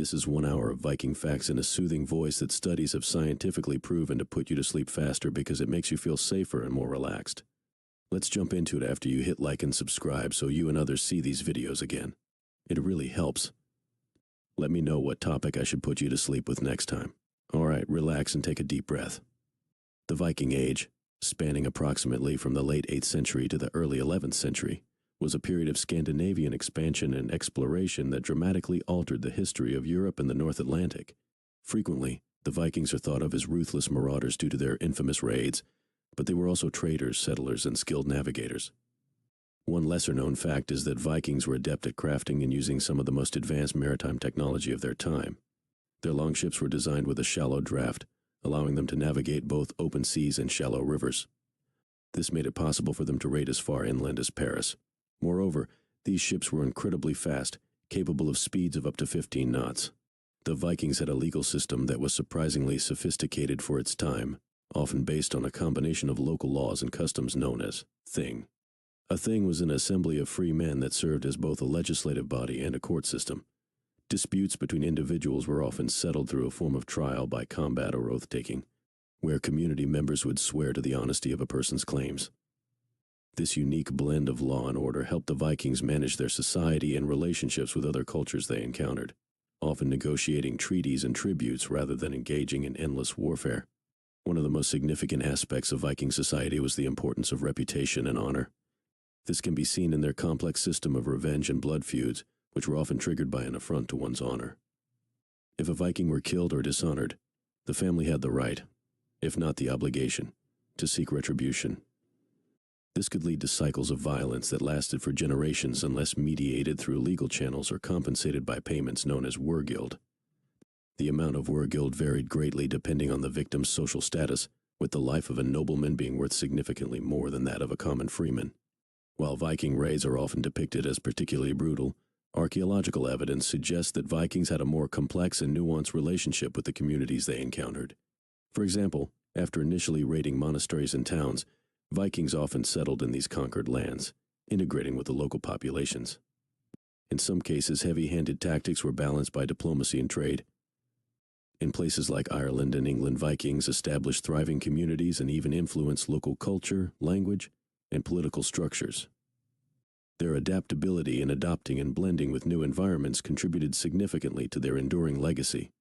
This is 1 hour of Viking facts in a soothing voice that studies have scientifically proven to put you to sleep faster because it makes you feel safer and more relaxed. Let's jump into it after you hit like and subscribe so you and others see these videos again. It really helps. Let me know what topic I should put you to sleep with next time. Alright, relax and take a deep breath. The Viking Age, spanning approximately from the late 8th century to the early 11th century, was a period of Scandinavian expansion and exploration that dramatically altered the history of Europe and the North Atlantic. Frequently, the Vikings are thought of as ruthless marauders due to their infamous raids, but they were also traders, settlers, and skilled navigators. One lesser-known fact is that Vikings were adept at crafting and using some of the most advanced maritime technology of their time. Their longships were designed with a shallow draft, allowing them to navigate both open seas and shallow rivers. This made it possible for them to raid as far inland as Paris. Moreover, these ships were incredibly fast, capable of speeds of up to 15 knots. The Vikings had a legal system that was surprisingly sophisticated for its time, often based on a combination of local laws and customs known as thing. A thing was an assembly of free men that served as both a legislative body and a court system. Disputes between individuals were often settled through a form of trial by combat or oath-taking, where community members would swear to the honesty of a person's claims. This unique blend of law and order helped the Vikings manage their society and relationships with other cultures they encountered, often negotiating treaties and tributes rather than engaging in endless warfare. One of the most significant aspects of Viking society was the importance of reputation and honor. This can be seen in their complex system of revenge and blood feuds, which were often triggered by an affront to one's honor. If a Viking were killed or dishonored, the family had the right, if not the obligation, to seek retribution. This could lead to cycles of violence that lasted for generations unless mediated through legal channels or compensated by payments known as wergild. The amount of wergild varied greatly depending on the victim's social status, with the life of a nobleman being worth significantly more than that of a common freeman. While Viking raids are often depicted as particularly brutal, archaeological evidence suggests that Vikings had a more complex and nuanced relationship with the communities they encountered. For example, after initially raiding monasteries and towns, Vikings often settled in these conquered lands, integrating with the local populations. In some cases, heavy-handed tactics were balanced by diplomacy and trade. In places like Ireland and England, Vikings established thriving communities and even influenced local culture, language, and political structures. Their adaptability in adopting and blending with new environments contributed significantly to their enduring legacy.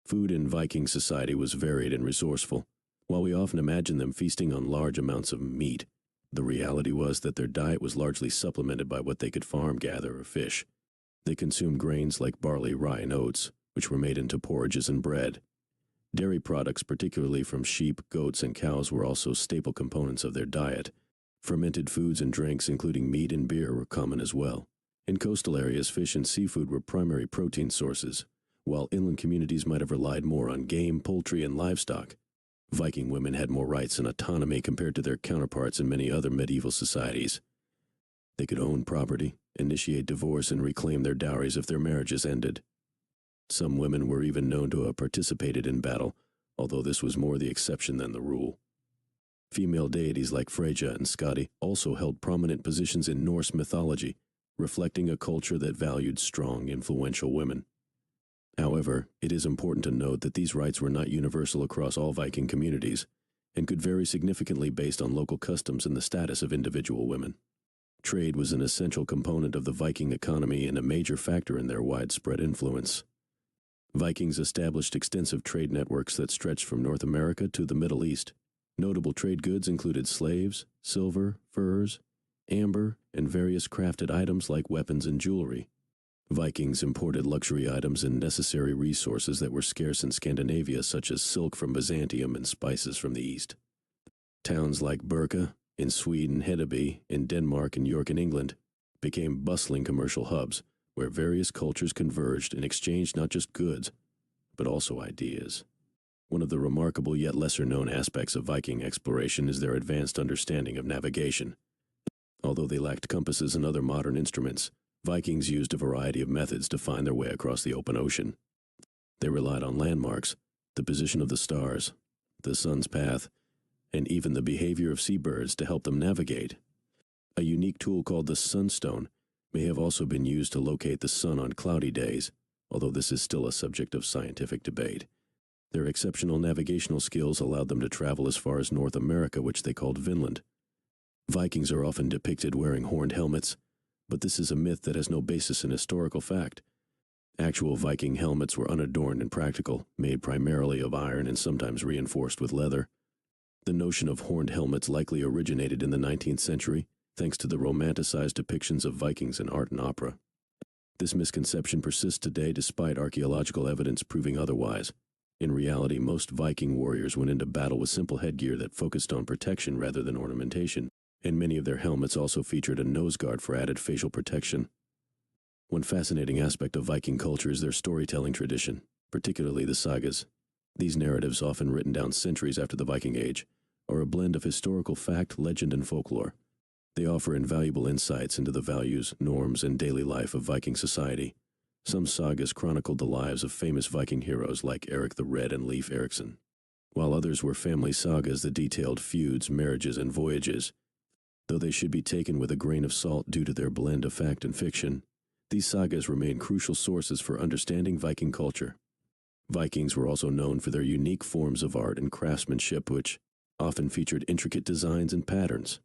Food in Viking society was varied and resourceful. While we often imagine them feasting on large amounts of meat, the reality was that their diet was largely supplemented by what they could farm, gather, or fish. They consumed grains like barley, rye, and oats, which were made into porridges and bread. Dairy products, particularly from sheep, goats, and cows, were also staple components of their diet. Fermented foods and drinks, including meat and beer, were common as well. In coastal areas, fish and seafood were primary protein sources, while inland communities might have relied more on game, poultry, and livestock. Viking women had more rights and autonomy compared to their counterparts in many other medieval societies. They could own property, initiate divorce, and reclaim their dowries if their marriages ended. Some women were even known to have participated in battle, although this was more the exception than the rule. Female deities like Freyja and Skadi also held prominent positions in Norse mythology, reflecting a culture that valued strong, influential women. However, it is important to note that these rights were not universal across all Viking communities, and could vary significantly based on local customs and the status of individual women. Trade was an essential component of the Viking economy and a major factor in their widespread influence. Vikings established extensive trade networks that stretched from North America to the Middle East. Notable trade goods included slaves, silver, furs, amber, and various crafted items like weapons and jewelry. Vikings imported luxury items and necessary resources that were scarce in Scandinavia, such as silk from Byzantium and spices from the east. Towns like Birka in Sweden, Hedeby in Denmark, and York in England became bustling commercial hubs where various cultures converged and exchanged not just goods, but also ideas. One of the remarkable yet lesser-known aspects of Viking exploration is their advanced understanding of navigation. Although they lacked compasses and other modern instruments, Vikings used a variety of methods to find their way across the open ocean. They relied on landmarks, the position of the stars, the sun's path, and even the behavior of seabirds to help them navigate. A unique tool called the sunstone may have also been used to locate the sun on cloudy days, although this is still a subject of scientific debate. Their exceptional navigational skills allowed them to travel as far as North America, which they called Vinland. Vikings are often depicted wearing horned helmets, but this is a myth that has no basis in historical fact. Actual Viking helmets were unadorned and practical, made primarily of iron and sometimes reinforced with leather. The notion of horned helmets likely originated in the 19th century, thanks to the romanticized depictions of Vikings in art and opera. This misconception persists today despite archaeological evidence proving otherwise. In reality, most Viking warriors went into battle with simple headgear that focused on protection rather than ornamentation, and many of their helmets also featured a nose guard for added facial protection. One fascinating aspect of Viking culture is their storytelling tradition, particularly the sagas. These narratives, often written down centuries after the Viking Age, are a blend of historical fact, legend, and folklore. They offer invaluable insights into the values, norms, and daily life of Viking society. Some sagas chronicled the lives of famous Viking heroes like Eric the Red and Leif Erikson, while others were family sagas that detailed feuds, marriages, and voyages. Though they should be taken with a grain of salt due to their blend of fact and fiction, these sagas remain crucial sources for understanding Viking culture. Vikings were also known for their unique forms of art and craftsmanship, which often featured intricate designs and patterns.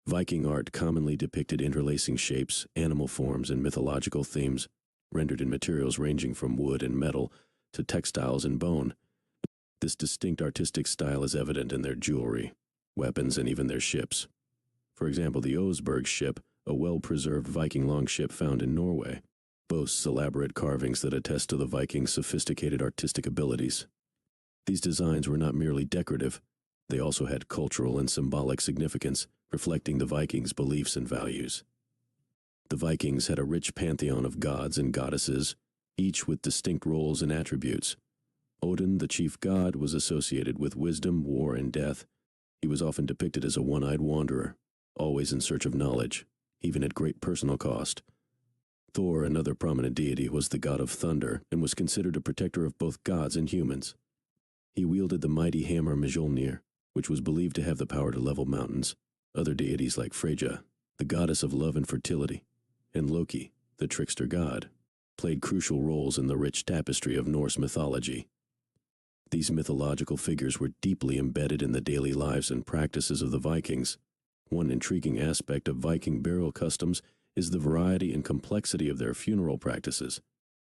Viking art commonly depicted interlacing shapes, animal forms, and mythological themes, rendered in materials ranging from wood and metal to textiles and bone. This distinct artistic style is evident in their jewelry, weapons, and even their ships. For example, the Oseberg ship, a well-preserved Viking longship found in Norway, boasts elaborate carvings that attest to the Vikings' sophisticated artistic abilities. These designs were not merely decorative, they also had cultural and symbolic significance, reflecting the Vikings' beliefs and values. The Vikings had a rich pantheon of gods and goddesses, each with distinct roles and attributes. Odin, the chief god, was associated with wisdom, war, and death. He was often depicted as a one-eyed wanderer, always in search of knowledge, even at great personal cost. Thor, another prominent deity, was the god of thunder and was considered a protector of both gods and humans. He wielded the mighty hammer Mjolnir, which was believed to have the power to level mountains. Other deities like Freyja, the goddess of love and fertility, and Loki, the trickster god, played crucial roles in the rich tapestry of Norse mythology. These mythological figures were deeply embedded in the daily lives and practices of the Vikings. One intriguing aspect of Viking burial customs is the variety and complexity of their funeral practices.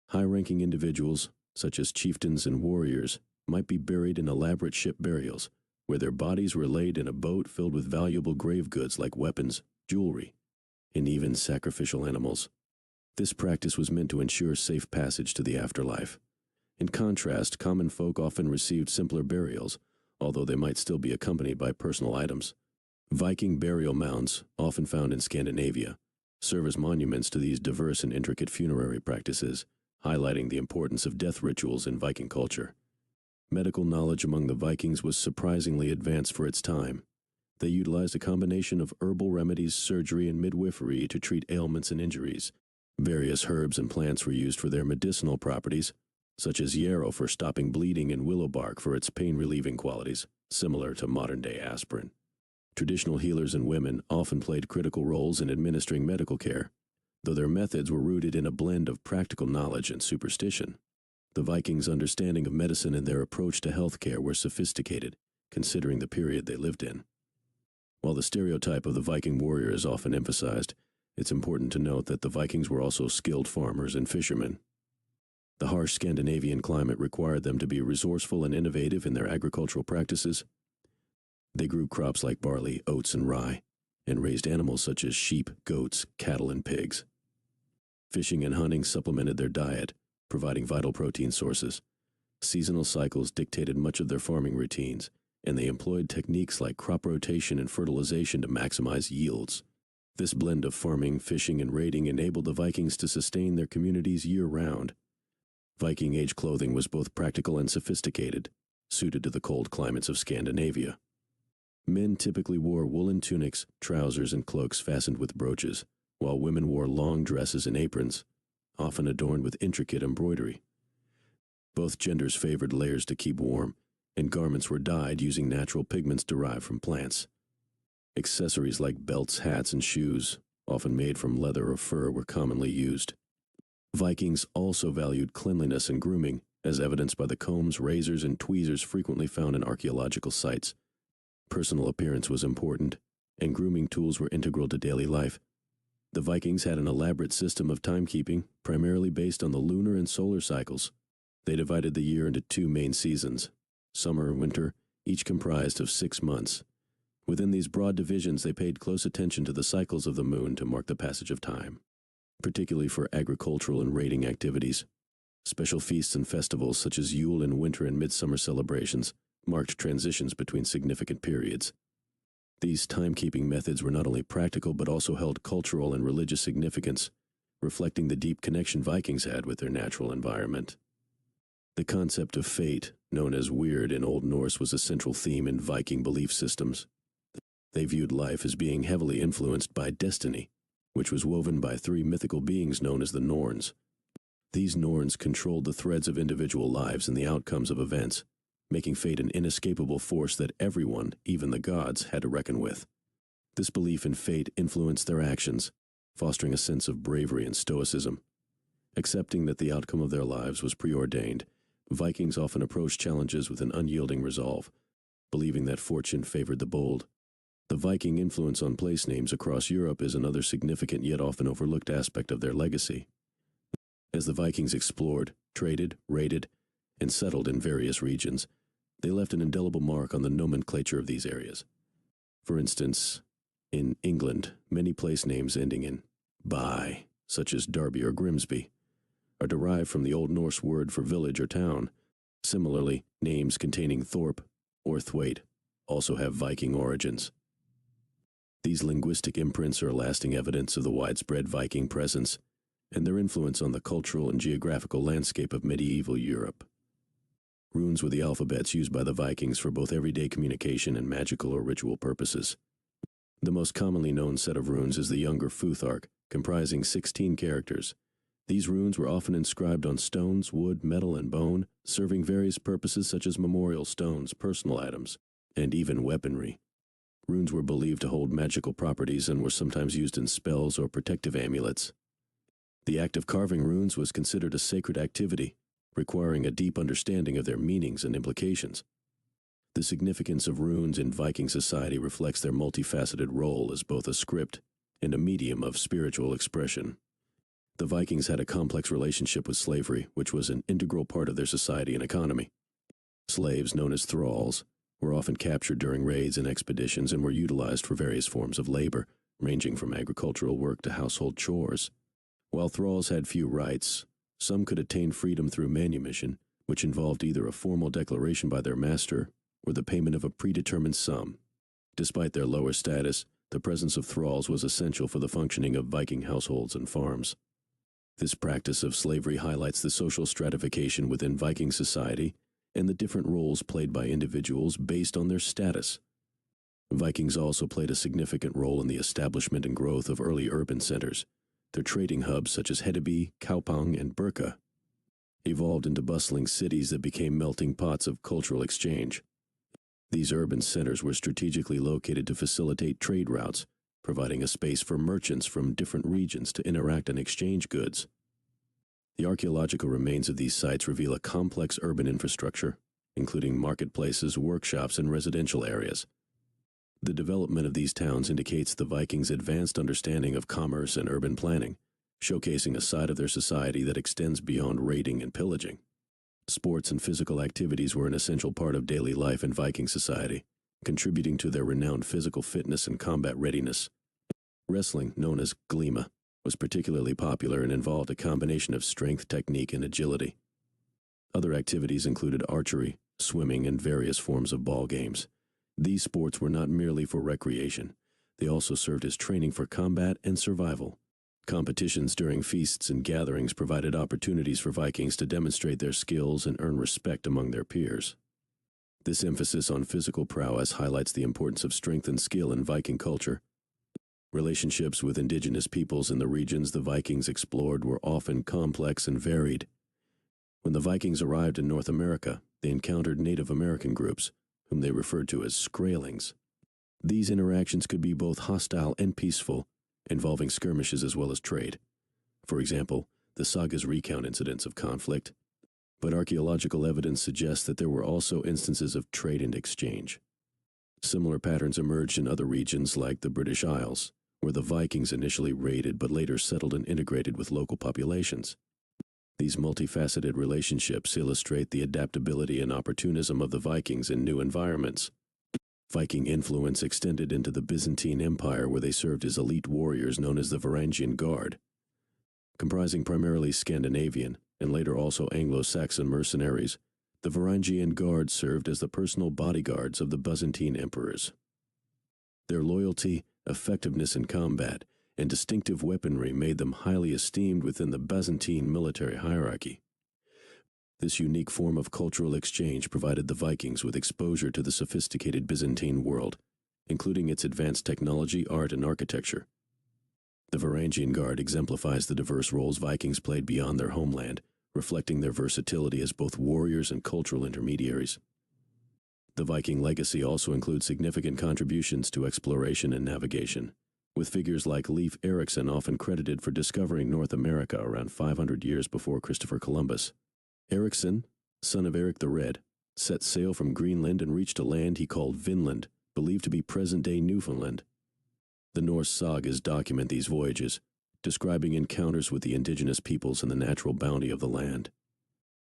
High-ranking individuals, such as chieftains and warriors, might be buried in elaborate ship burials, where their bodies were laid in a boat filled with valuable grave goods like weapons, jewelry, and even sacrificial animals. This practice was meant to ensure safe passage to the afterlife. In contrast, common folk often received simpler burials, although they might still be accompanied by personal items. Viking burial mounds, often found in Scandinavia, serve as monuments to these diverse and intricate funerary practices, highlighting the importance of death rituals in Viking culture. Medical knowledge among the Vikings was surprisingly advanced for its time. They utilized a combination of herbal remedies, surgery, and midwifery to treat ailments and injuries. Various herbs and plants were used for their medicinal properties, such as yarrow for stopping bleeding and willow bark for its pain-relieving qualities, similar to modern-day aspirin. Traditional healers and women often played critical roles in administering medical care, though their methods were rooted in a blend of practical knowledge and superstition. The Vikings' understanding of medicine and their approach to healthcare were sophisticated, considering the period they lived in. While the stereotype of the Viking warrior is often emphasized, it's important to note that the Vikings were also skilled farmers and fishermen. The harsh Scandinavian climate required them to be resourceful and innovative in their agricultural practices. They grew crops like barley, oats, and rye, and raised animals such as sheep, goats, cattle, and pigs. Fishing and hunting supplemented their diet, providing vital protein sources. Seasonal cycles dictated much of their farming routines, and they employed techniques like crop rotation and fertilization to maximize yields. This blend of farming, fishing, and raiding enabled the Vikings to sustain their communities year-round. Viking Age clothing was both practical and sophisticated, suited to the cold climates of Scandinavia. Men typically wore woolen tunics, trousers, and cloaks fastened with brooches, while women wore long dresses and aprons, often adorned with intricate embroidery. Both genders favored layers to keep warm, and garments were dyed using natural pigments derived from plants. Accessories like belts, hats, and shoes, often made from leather or fur, were commonly used. Vikings also valued cleanliness and grooming, as evidenced by the combs, razors, and tweezers frequently found in archaeological sites. Personal appearance was important, and grooming tools were integral to daily life. The Vikings had an elaborate system of timekeeping, primarily based on the lunar and solar cycles. They divided the year into two main seasons, summer and winter, each comprised of 6 months. Within these broad divisions, they paid close attention to the cycles of the moon to mark the passage of time, particularly for agricultural and raiding activities. Special feasts and festivals such as Yule and winter and midsummer celebrations marked transitions between significant periods. These timekeeping methods were not only practical but also held cultural and religious significance, reflecting the deep connection Vikings had with their natural environment. The concept of fate, known as weird in Old Norse, was a central theme in Viking belief systems. They viewed life as being heavily influenced by destiny, which was woven by 3 mythical beings known as the Norns. These Norns controlled the threads of individual lives and the outcomes of events, making fate an inescapable force that everyone, even the gods, had to reckon with. This belief in fate influenced their actions, fostering a sense of bravery and stoicism. Accepting that the outcome of their lives was preordained, Vikings often approached challenges with an unyielding resolve, believing that fortune favored the bold. The Viking influence on place names across Europe is another significant yet often overlooked aspect of their legacy. As the Vikings explored, traded, raided, and settled in various regions, they left an indelible mark on the nomenclature of these areas. For instance, in England, many place names ending in "by", such as Derby or Grimsby, are derived from the Old Norse word for village or town. Similarly, names containing Thorpe or Thwaite also have Viking origins. These linguistic imprints are lasting evidence of the widespread Viking presence and their influence on the cultural and geographical landscape of medieval Europe. Runes were the alphabets used by the Vikings for both everyday communication and magical or ritual purposes. The most commonly known set of runes is the Younger Futhark, comprising 16 characters. These runes were often inscribed on stones, wood, metal, and bone, serving various purposes such as memorial stones, personal items, and even weaponry. Runes were believed to hold magical properties and were sometimes used in spells or protective amulets. The act of carving runes was considered a sacred activity, requiring a deep understanding of their meanings and implications. The significance of runes in Viking society reflects their multifaceted role as both a script and a medium of spiritual expression. The Vikings had a complex relationship with slavery, which was an integral part of their society and economy. Slaves, known as thralls, were often captured during raids and expeditions and were utilized for various forms of labor, ranging from agricultural work to household chores. While thralls had few rights, some could attain freedom through manumission, which involved either a formal declaration by their master or the payment of a predetermined sum. Despite their lower status, the presence of thralls was essential for the functioning of Viking households and farms. This practice of slavery highlights the social stratification within Viking society and the different roles played by individuals based on their status. Vikings also played a significant role in the establishment and growth of early urban centers. Their trading hubs such as Hedeby, Kaupang, and Birka evolved into bustling cities that became melting pots of cultural exchange. These urban centers were strategically located to facilitate trade routes, providing a space for merchants from different regions to interact and exchange goods. The archaeological remains of these sites reveal a complex urban infrastructure, including marketplaces, workshops, and residential areas. The development of these towns indicates the Vikings' advanced understanding of commerce and urban planning, showcasing a side of their society that extends beyond raiding and pillaging. Sports and physical activities were an essential part of daily life in Viking society, contributing to their renowned physical fitness and combat readiness. Wrestling, known as glima, was particularly popular and involved a combination of strength, technique, and agility. Other activities included archery, swimming, and various forms of ball games. These sports were not merely for recreation. They also served as training for combat and survival. Competitions during feasts and gatherings provided opportunities for Vikings to demonstrate their skills and earn respect among their peers. This emphasis on physical prowess highlights the importance of strength and skill in Viking culture. Relationships with indigenous peoples in the regions the Vikings explored were often complex and varied. When the Vikings arrived in North America, they encountered Native American groups, whom they referred to as Skraelings. These interactions could be both hostile and peaceful, involving skirmishes as well as trade. For example, the sagas recount incidents of conflict, but archaeological evidence suggests that there were also instances of trade and exchange. Similar patterns emerged in other regions like the British Isles, where the Vikings initially raided but later settled and integrated with local populations. These multifaceted relationships illustrate the adaptability and opportunism of the Vikings in new environments. Viking influence extended into the Byzantine Empire, where they served as elite warriors known as the Varangian Guard. Comprising primarily Scandinavian and later also Anglo-Saxon mercenaries, the Varangian Guard served as the personal bodyguards of the Byzantine emperors. Their loyalty, effectiveness in combat, and distinctive weaponry made them highly esteemed within the Byzantine military hierarchy. This unique form of cultural exchange provided the Vikings with exposure to the sophisticated Byzantine world, including its advanced technology, art, and architecture. The Varangian Guard exemplifies the diverse roles Vikings played beyond their homeland, reflecting their versatility as both warriors and cultural intermediaries. The Viking legacy also includes significant contributions to exploration and navigation, with figures like Leif Erikson often credited for discovering North America around 500 years before Christopher Columbus. Erikson, son of Eric the Red, set sail from Greenland and reached a land he called Vinland, believed to be present-day Newfoundland. The Norse sagas document these voyages, describing encounters with the indigenous peoples and the natural bounty of the land.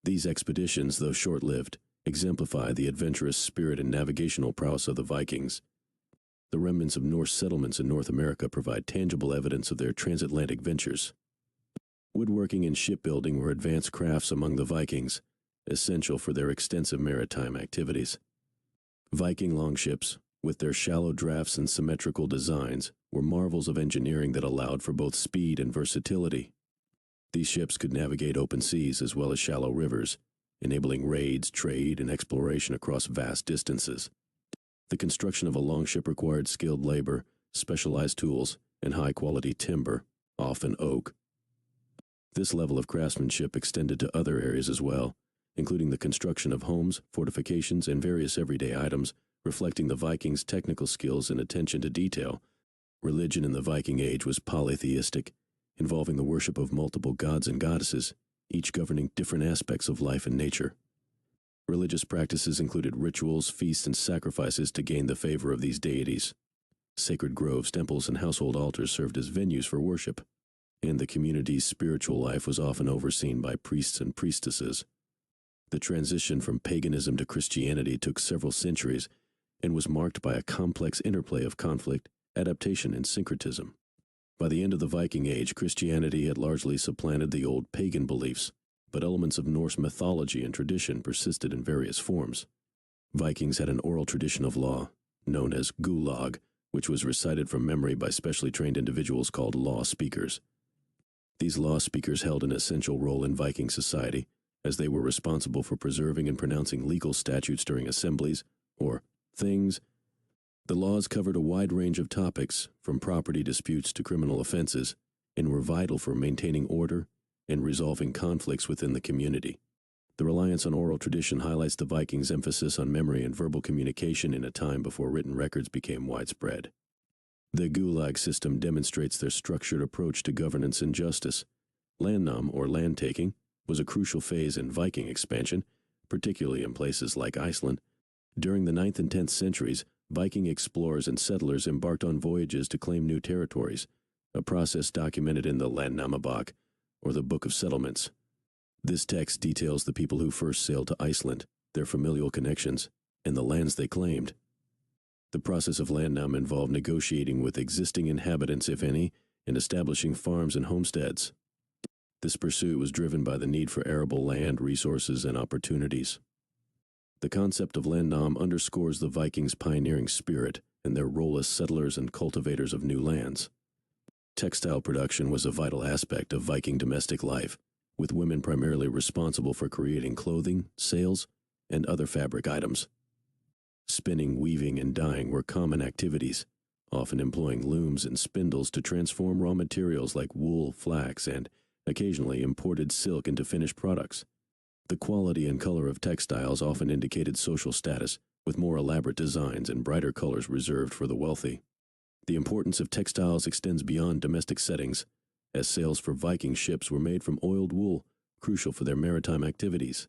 These expeditions, though short-lived, exemplify the adventurous spirit and navigational prowess of the Vikings. The remnants of Norse settlements in North America provide tangible evidence of their transatlantic ventures. Woodworking and shipbuilding were advanced crafts among the Vikings, essential for their extensive maritime activities. Viking longships, with their shallow drafts and symmetrical designs, were marvels of engineering that allowed for both speed and versatility. These ships could navigate open seas as well as shallow rivers, enabling raids, trade, and exploration across vast distances. The construction of a longship required skilled labor, specialized tools, and high-quality timber, often oak. This level of craftsmanship extended to other areas as well, including the construction of homes, fortifications, and various everyday items, reflecting the Vikings' technical skills and attention to detail. Religion in the Viking Age was polytheistic, involving the worship of multiple gods and goddesses, each governing different aspects of life and nature. Religious practices included rituals, feasts, and sacrifices to gain the favor of these deities. Sacred groves, temples, and household altars served as venues for worship, and the community's spiritual life was often overseen by priests and priestesses. The transition from paganism to Christianity took several centuries and was marked by a complex interplay of conflict, adaptation, and syncretism. By the end of the Viking Age, Christianity had largely supplanted the old pagan beliefs, but elements of Norse mythology and tradition persisted in various forms. Vikings had an oral tradition of law, known as gulag, which was recited from memory by specially trained individuals called law speakers. These law speakers held an essential role in Viking society, as they were responsible for preserving and pronouncing legal statutes during assemblies, or things. The laws covered a wide range of topics, from property disputes to criminal offenses, and were vital for maintaining order and resolving conflicts within the community. The reliance on oral tradition highlights the Vikings' emphasis on memory and verbal communication in a time before written records became widespread. The Gulag system demonstrates their structured approach to governance and justice. Landnam, or land-taking, was a crucial phase in Viking expansion, particularly in places like Iceland. During the 9th and 10th centuries, Viking explorers and settlers embarked on voyages to claim new territories, a process documented in the Landnámabók, or the Book of Settlements. This text details the people who first sailed to Iceland, their familial connections, and the lands they claimed. The process of landnam involved negotiating with existing inhabitants, if any, and establishing farms and homesteads. This pursuit was driven by the need for arable land, resources, and opportunities. The concept of landnam underscores the Vikings' pioneering spirit and their role as settlers and cultivators of new lands. Textile production was a vital aspect of Viking domestic life, with women primarily responsible for creating clothing, sails, and other fabric items. Spinning, weaving, and dyeing were common activities, often employing looms and spindles to transform raw materials like wool, flax, and occasionally imported silk into finished products. The quality and color of textiles often indicated social status, with more elaborate designs and brighter colors reserved for the wealthy. The importance of textiles extends beyond domestic settings, as sails for Viking ships were made from oiled wool, crucial for their maritime activities.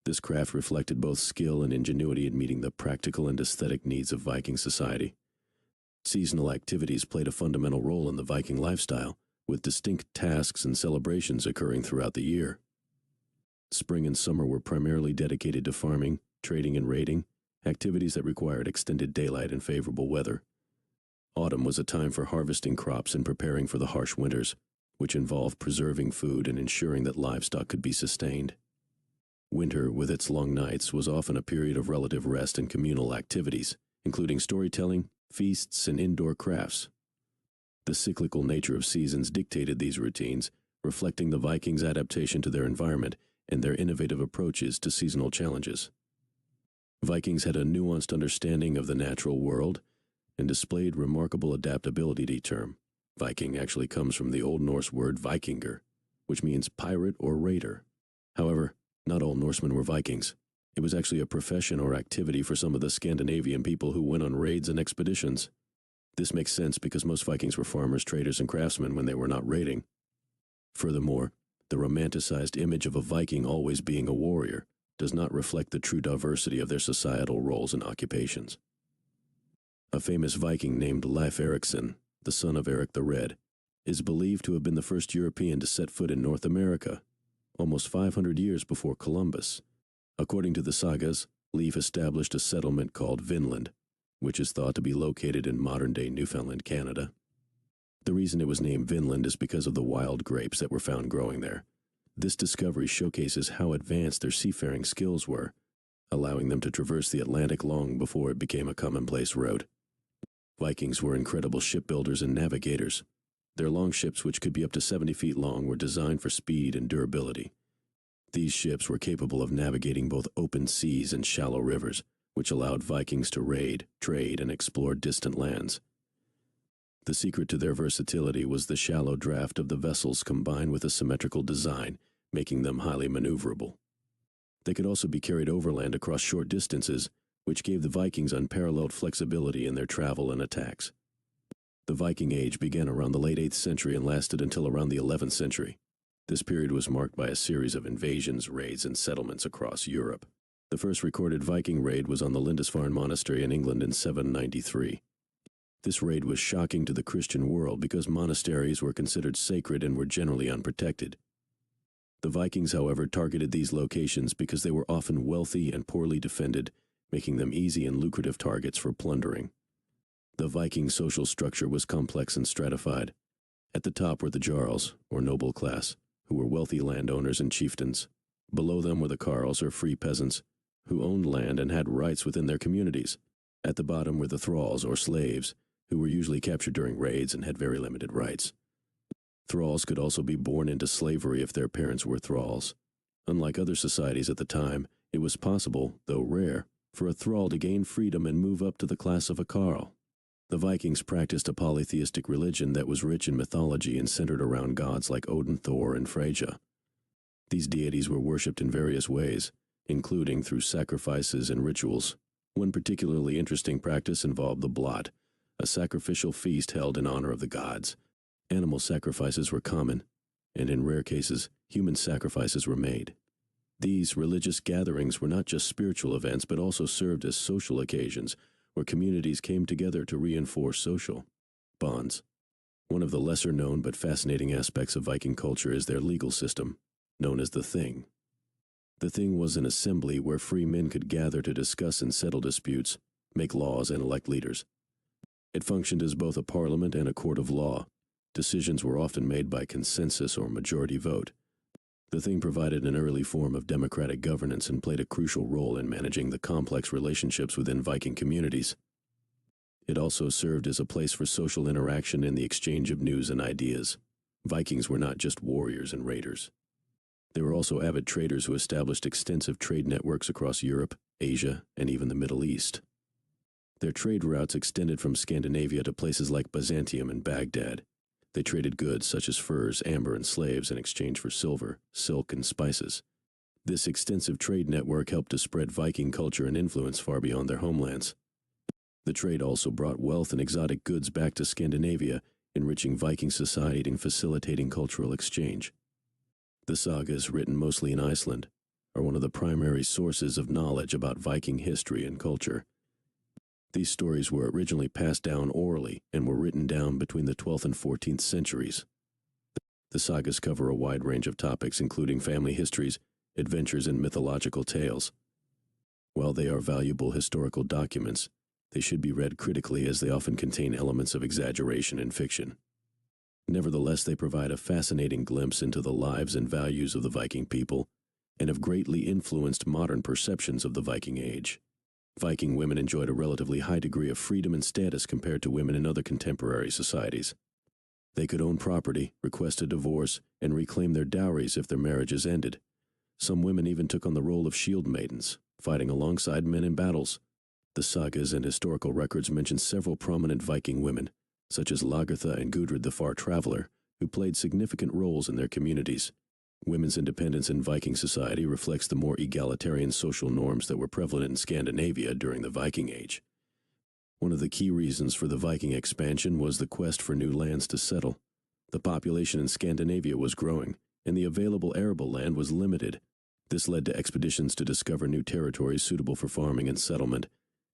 This craft reflected both skill and ingenuity in meeting the practical and aesthetic needs of Viking society. Seasonal activities played a fundamental role in the Viking lifestyle, with distinct tasks and celebrations occurring throughout the year. Spring and summer were primarily dedicated to farming, trading and raiding, activities that required extended daylight and favorable weather. Autumn was a time for harvesting crops and preparing for the harsh winters, which involved preserving food and ensuring that livestock could be sustained. Winter, with its long nights, was often a period of relative rest and communal activities, including storytelling, feasts, and indoor crafts. The cyclical nature of seasons dictated these routines, reflecting the Vikings' adaptation to their environment and their innovative approaches to seasonal challenges. Vikings had a nuanced understanding of the natural world and displayed remarkable adaptability. The term Viking actually comes from the Old Norse word Vikingur, which means pirate or raider. However, not all Norsemen were Vikings. It was actually a profession or activity for some of the Scandinavian people who went on raids and expeditions. This makes sense because most Vikings were farmers, traders, and craftsmen when they were not raiding. Furthermore, the romanticized image of a Viking always being a warrior does not reflect the true diversity of their societal roles and occupations. A famous Viking named Leif Erikson, the son of Eric the Red, is believed to have been the first European to set foot in North America, almost 500 years before Columbus. According to the sagas, Leif established a settlement called Vinland, which is thought to be located in modern-day Newfoundland, Canada. The reason it was named Vinland is because of the wild grapes that were found growing there. This discovery showcases how advanced their seafaring skills were, allowing them to traverse the Atlantic long before it became a commonplace route. Vikings were incredible shipbuilders and navigators. Their longships, which could be up to 70 feet long, were designed for speed and durability. These ships were capable of navigating both open seas and shallow rivers, which allowed Vikings to raid, trade, and explore distant lands. The secret to their versatility was the shallow draft of the vessels combined with a symmetrical design, making them highly maneuverable. They could also be carried overland across short distances, which gave the Vikings unparalleled flexibility in their travel and attacks. The Viking Age began around the late 8th century and lasted until around the 11th century. This period was marked by a series of invasions, raids, and settlements across Europe. The first recorded Viking raid was on the Lindisfarne Monastery in England in 793. This raid was shocking to the Christian world because monasteries were considered sacred and were generally unprotected. The Vikings, however, targeted these locations because they were often wealthy and poorly defended, making them easy and lucrative targets for plundering. The Viking social structure was complex and stratified. At the top were the jarls, or noble class, who were wealthy landowners and chieftains. Below them were the carls, or free peasants, who owned land and had rights within their communities. At the bottom were the thralls, or slaves, who were usually captured during raids and had very limited rights. Thralls could also be born into slavery if their parents were thralls. Unlike other societies at the time, it was possible, though rare, for a thrall to gain freedom and move up to the class of a carl. The Vikings practiced a polytheistic religion that was rich in mythology and centered around gods like Odin, Thor, and Freyja. These deities were worshipped in various ways, including through sacrifices and rituals. One particularly interesting practice involved the blot, a sacrificial feast held in honor of the gods. Animal sacrifices were common, and in rare cases, human sacrifices were made. These religious gatherings were not just spiritual events but also served as social occasions where communities came together to reinforce social bonds. One of the lesser-known but fascinating aspects of Viking culture is their legal system, known as the Thing. The Thing was an assembly where free men could gather to discuss and settle disputes, make laws, and elect leaders. It functioned as both a parliament and a court of law. Decisions were often made by consensus or majority vote. The Thing provided an early form of democratic governance and played a crucial role in managing the complex relationships within Viking communities. It also served as a place for social interaction and the exchange of news and ideas. Vikings were not just warriors and raiders. They were also avid traders who established extensive trade networks across Europe, Asia, and even the Middle East. Their trade routes extended from Scandinavia to places like Byzantium and Baghdad. They traded goods such as furs, amber, and slaves in exchange for silver, silk, and spices. This extensive trade network helped to spread Viking culture and influence far beyond their homelands. The trade also brought wealth and exotic goods back to Scandinavia, enriching Viking society and facilitating cultural exchange. The sagas, written mostly in Iceland, are one of the primary sources of knowledge about Viking history and culture. These stories were originally passed down orally and were written down between the 12th and 14th centuries. The sagas cover a wide range of topics, including family histories, adventures, and mythological tales. While they are valuable historical documents, they should be read critically as they often contain elements of exaggeration and fiction. Nevertheless, they provide a fascinating glimpse into the lives and values of the Viking people and have greatly influenced modern perceptions of the Viking Age. Viking women enjoyed a relatively high degree of freedom and status compared to women in other contemporary societies. They could own property, request a divorce, and reclaim their dowries if their marriages ended. Some women even took on the role of shield maidens, fighting alongside men in battles. The sagas and historical records mention several prominent Viking women, such as Lagertha and Gudrid the Far Traveler, who played significant roles in their communities. Women's independence in Viking society reflects the more egalitarian social norms that were prevalent in Scandinavia during the Viking Age. One of the key reasons for the Viking expansion was the quest for new lands to settle. The population in Scandinavia was growing, and the available arable land was limited. This led to expeditions to discover new territories suitable for farming and settlement.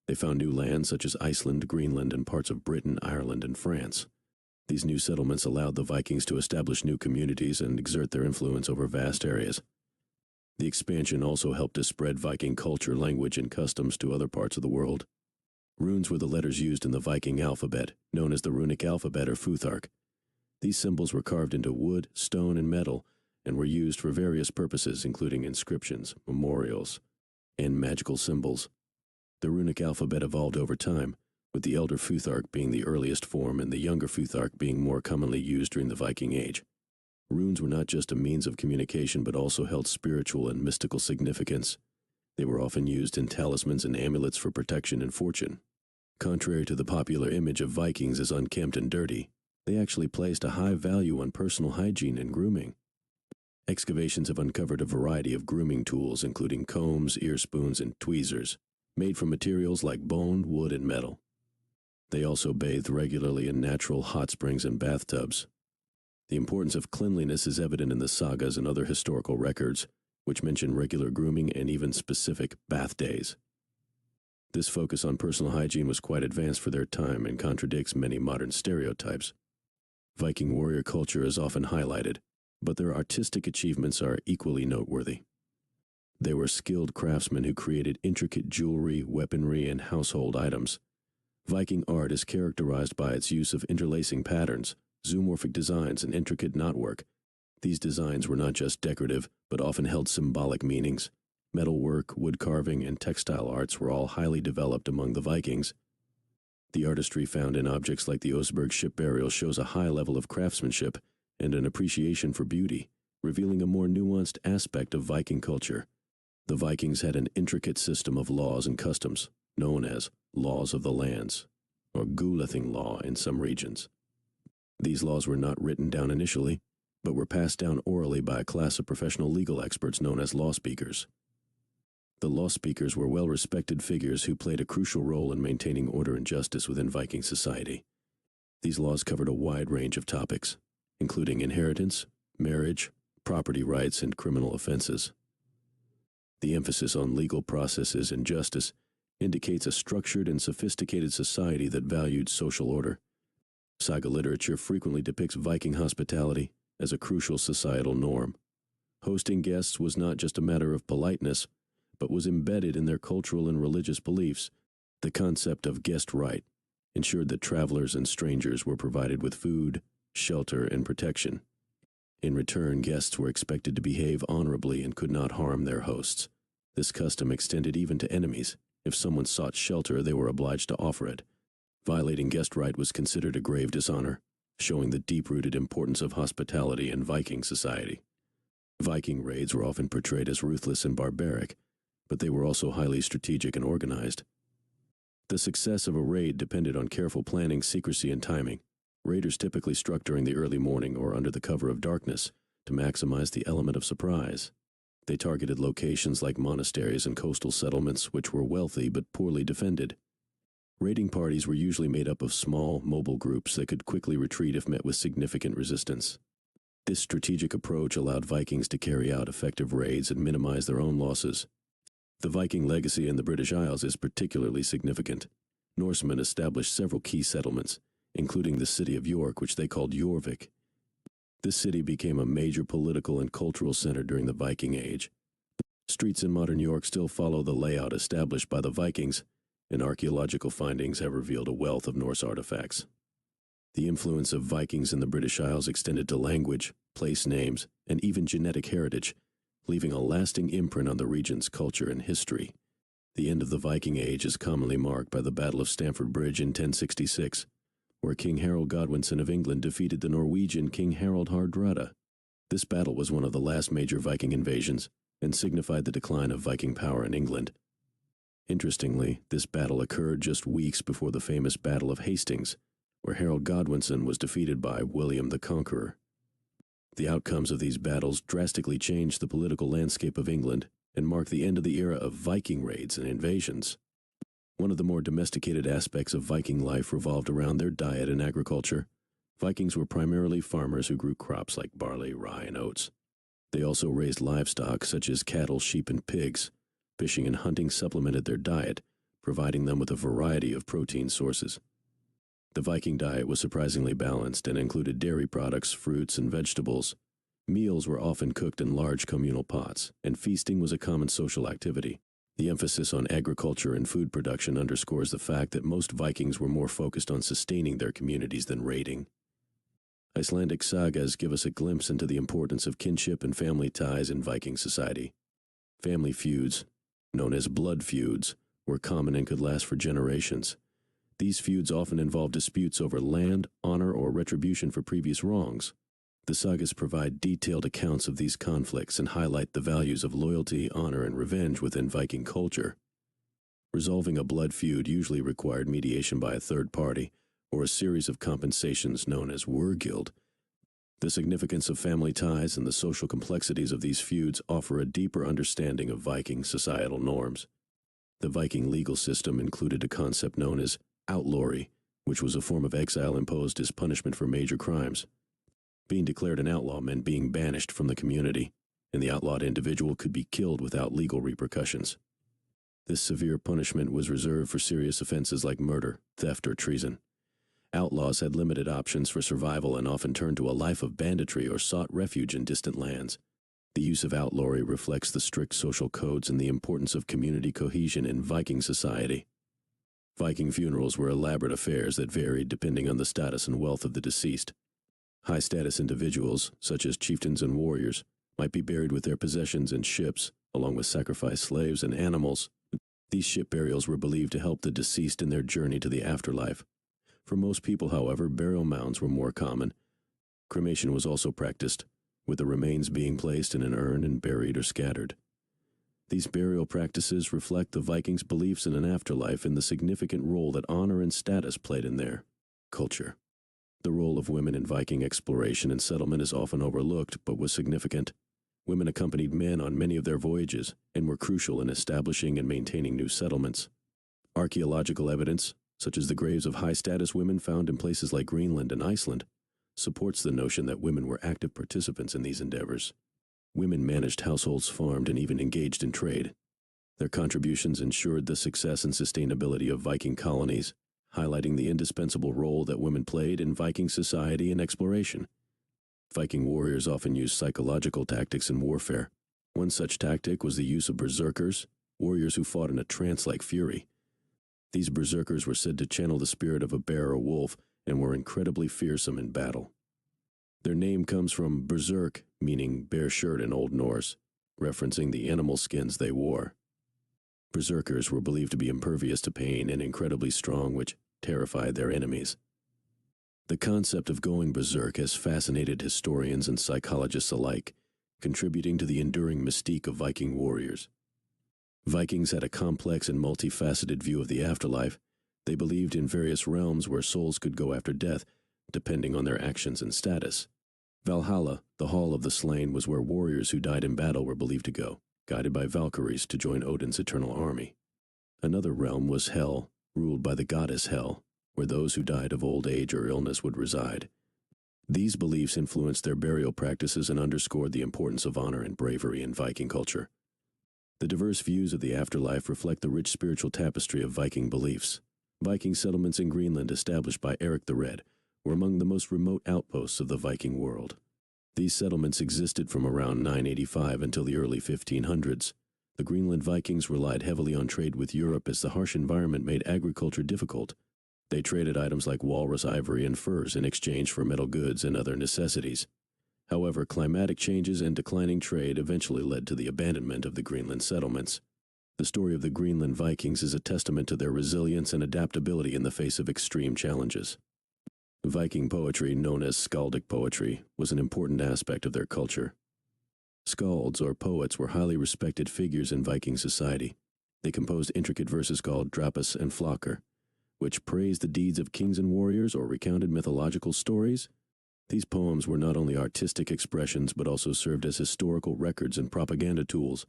They found new lands such as Iceland, Greenland, and parts of Britain, Ireland, and France. These new settlements allowed the Vikings to establish new communities and exert their influence over vast areas. The expansion also helped to spread Viking culture, language, and customs to other parts of the world. Runes were the letters used in the Viking alphabet, known as the runic alphabet or Futhark. These symbols were carved into wood, stone, and metal, and were used for various purposes, including inscriptions, memorials, and magical symbols. The runic alphabet evolved over time, with the elder Futhark being the earliest form and the younger Futhark being more commonly used during the Viking Age. Runes were not just a means of communication but also held spiritual and mystical significance. They were often used in talismans and amulets for protection and fortune. Contrary to the popular image of Vikings as unkempt and dirty, they actually placed a high value on personal hygiene and grooming. Excavations have uncovered a variety of grooming tools, including combs, ear spoons, and tweezers, made from materials like bone, wood, and metal. They also bathed regularly in natural hot springs and bathtubs. The importance of cleanliness is evident in the sagas and other historical records, which mention regular grooming and even specific bath days. This focus on personal hygiene was quite advanced for their time and contradicts many modern stereotypes. Viking warrior culture is often highlighted, but their artistic achievements are equally noteworthy. They were skilled craftsmen who created intricate jewelry, weaponry, and household items. Viking art is characterized by its use of interlacing patterns, zoomorphic designs, and intricate knotwork. These designs were not just decorative, but often held symbolic meanings. Metalwork, wood carving, and textile arts were all highly developed among the Vikings. The artistry found in objects like the Oseberg ship burial shows a high level of craftsmanship and an appreciation for beauty, revealing a more nuanced aspect of Viking culture. The Vikings had an intricate system of laws and customs, known as laws of the lands, or Gulathing law in some regions. These laws were not written down initially, but were passed down orally by a class of professional legal experts known as law speakers. The law speakers were well-respected figures who played a crucial role in maintaining order and justice within Viking society. These laws covered a wide range of topics, including inheritance, marriage, property rights, and criminal offenses. The emphasis on legal processes and justice indicates a structured and sophisticated society that valued social order. Saga literature frequently depicts Viking hospitality as a crucial societal norm. Hosting guests was not just a matter of politeness, but was embedded in their cultural and religious beliefs. The concept of guest right ensured that travelers and strangers were provided with food, shelter, and protection. In return, guests were expected to behave honorably and could not harm their hosts. This custom extended even to enemies. If someone sought shelter, they were obliged to offer it. Violating guest right was considered a grave dishonor, showing the deep-rooted importance of hospitality in Viking society. Viking raids were often portrayed as ruthless and barbaric, but they were also highly strategic and organized. The success of a raid depended on careful planning, secrecy, and timing. Raiders typically struck during the early morning or under the cover of darkness to maximize the element of surprise. They targeted locations like monasteries and coastal settlements which were wealthy but poorly defended. Raiding parties were usually made up of small, mobile groups that could quickly retreat if met with significant resistance. This strategic approach allowed Vikings to carry out effective raids and minimize their own losses. The Viking legacy in the British Isles is particularly significant. Norsemen established several key settlements, including the city of York, which they called Jorvik. This city became a major political and cultural center during the Viking Age. Streets in modern York still follow the layout established by the Vikings, and archaeological findings have revealed a wealth of Norse artifacts. The influence of Vikings in the British Isles extended to language, place names, and even genetic heritage, leaving a lasting imprint on the region's culture and history. The end of the Viking Age is commonly marked by the Battle of Stamford Bridge in 1066, where King Harold Godwinson of England defeated the Norwegian King Harald Hardrada. This battle was one of the last major Viking invasions and signified the decline of Viking power in England. Interestingly, this battle occurred just weeks before the famous Battle of Hastings, where Harold Godwinson was defeated by William the Conqueror. The outcomes of these battles drastically changed the political landscape of England and marked the end of the era of Viking raids and invasions. One of the more domesticated aspects of Viking life revolved around their diet and agriculture. Vikings were primarily farmers who grew crops like barley, rye, and oats. They also raised livestock such as cattle, sheep, and pigs. Fishing and hunting supplemented their diet, providing them with a variety of protein sources. The Viking diet was surprisingly balanced and included dairy products, fruits, and vegetables. Meals were often cooked in large communal pots, and feasting was a common social activity. The emphasis on agriculture and food production underscores the fact that most Vikings were more focused on sustaining their communities than raiding. Icelandic sagas give us a glimpse into the importance of kinship and family ties in Viking society. Family feuds, known as blood feuds, were common and could last for generations. These feuds often involve disputes over land, honor, or retribution for previous wrongs. The sagas provide detailed accounts of these conflicts and highlight the values of loyalty, honor, and revenge within Viking culture. Resolving a blood feud usually required mediation by a third party, or a series of compensations known as wurgild. The significance of family ties and the social complexities of these feuds offer a deeper understanding of Viking societal norms. The Viking legal system included a concept known as outlawry, which was a form of exile imposed as punishment for major crimes. Being declared an outlaw meant being banished from the community, and the outlawed individual could be killed without legal repercussions. This severe punishment was reserved for serious offenses like murder, theft, or treason. Outlaws had limited options for survival and often turned to a life of banditry or sought refuge in distant lands. The use of outlawry reflects the strict social codes and the importance of community cohesion in Viking society. Viking funerals were elaborate affairs that varied depending on the status and wealth of the deceased. High-status individuals, such as chieftains and warriors, might be buried with their possessions in ships, along with sacrificed slaves and animals. These ship burials were believed to help the deceased in their journey to the afterlife. For most people, however, burial mounds were more common. Cremation was also practiced, with the remains being placed in an urn and buried or scattered. These burial practices reflect the Vikings' beliefs in an afterlife and the significant role that honor and status played in their culture. The role of women in Viking exploration and settlement is often overlooked, but was significant. Women accompanied men on many of their voyages and were crucial in establishing and maintaining new settlements. Archaeological evidence, such as the graves of high-status women found in places like Greenland and Iceland, supports the notion that women were active participants in these endeavors. Women managed households, farmed, and even engaged in trade. Their contributions ensured the success and sustainability of Viking colonies, highlighting the indispensable role that women played in Viking society and exploration. Viking warriors often used psychological tactics in warfare. One such tactic was the use of berserkers, warriors who fought in a trance-like fury. These berserkers were said to channel the spirit of a bear or wolf and were incredibly fearsome in battle. Their name comes from berserk, meaning bare shirt in Old Norse, referencing the animal skins they wore. Berserkers were believed to be impervious to pain and incredibly strong, which terrified their enemies. The concept of going berserk has fascinated historians and psychologists alike, contributing to the enduring mystique of Viking warriors. Vikings had a complex and multifaceted view of the afterlife. They believed in various realms where souls could go after death, depending on their actions and status. Valhalla, the Hall of the Slain, was where warriors who died in battle were believed to go, guided by Valkyries to join Odin's eternal army. Another realm was Hel, ruled by the goddess Hel, where those who died of old age or illness would reside. These beliefs influenced their burial practices and underscored the importance of honor and bravery in Viking culture. The diverse views of the afterlife reflect the rich spiritual tapestry of Viking beliefs. Viking settlements in Greenland established by Eric the Red were among the most remote outposts of the Viking world. These settlements existed from around 985 until the early 1500s. The Greenland Vikings relied heavily on trade with Europe as the harsh environment made agriculture difficult. They traded items like walrus ivory and furs in exchange for metal goods and other necessities. However, climatic changes and declining trade eventually led to the abandonment of the Greenland settlements. The story of the Greenland Vikings is a testament to their resilience and adaptability in the face of extreme challenges. Viking poetry, known as skaldic poetry, was an important aspect of their culture. Skalds, or poets, were highly respected figures in Viking society. They composed intricate verses called drappas and flokker, which praised the deeds of kings and warriors or recounted mythological stories. These poems were not only artistic expressions but also served as historical records and propaganda tools.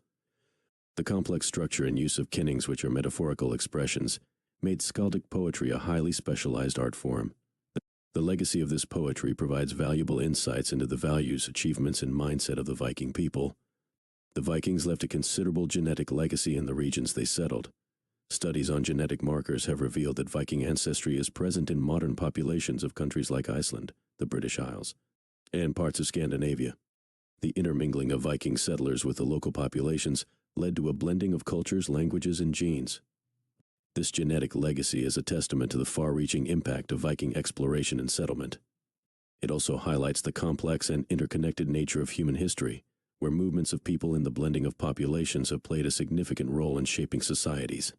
The complex structure and use of kennings, which are metaphorical expressions, made skaldic poetry a highly specialized art form. The legacy of this poetry provides valuable insights into the values, achievements, and mindset of the Viking people. The Vikings left a considerable genetic legacy in the regions they settled. Studies on genetic markers have revealed that Viking ancestry is present in modern populations of countries like Iceland, the British Isles, and parts of Scandinavia. The intermingling of Viking settlers with the local populations led to a blending of cultures, languages, and genes. This genetic legacy is a testament to the far-reaching impact of Viking exploration and settlement. It also highlights the complex and interconnected nature of human history, where movements of people and the blending of populations have played a significant role in shaping societies.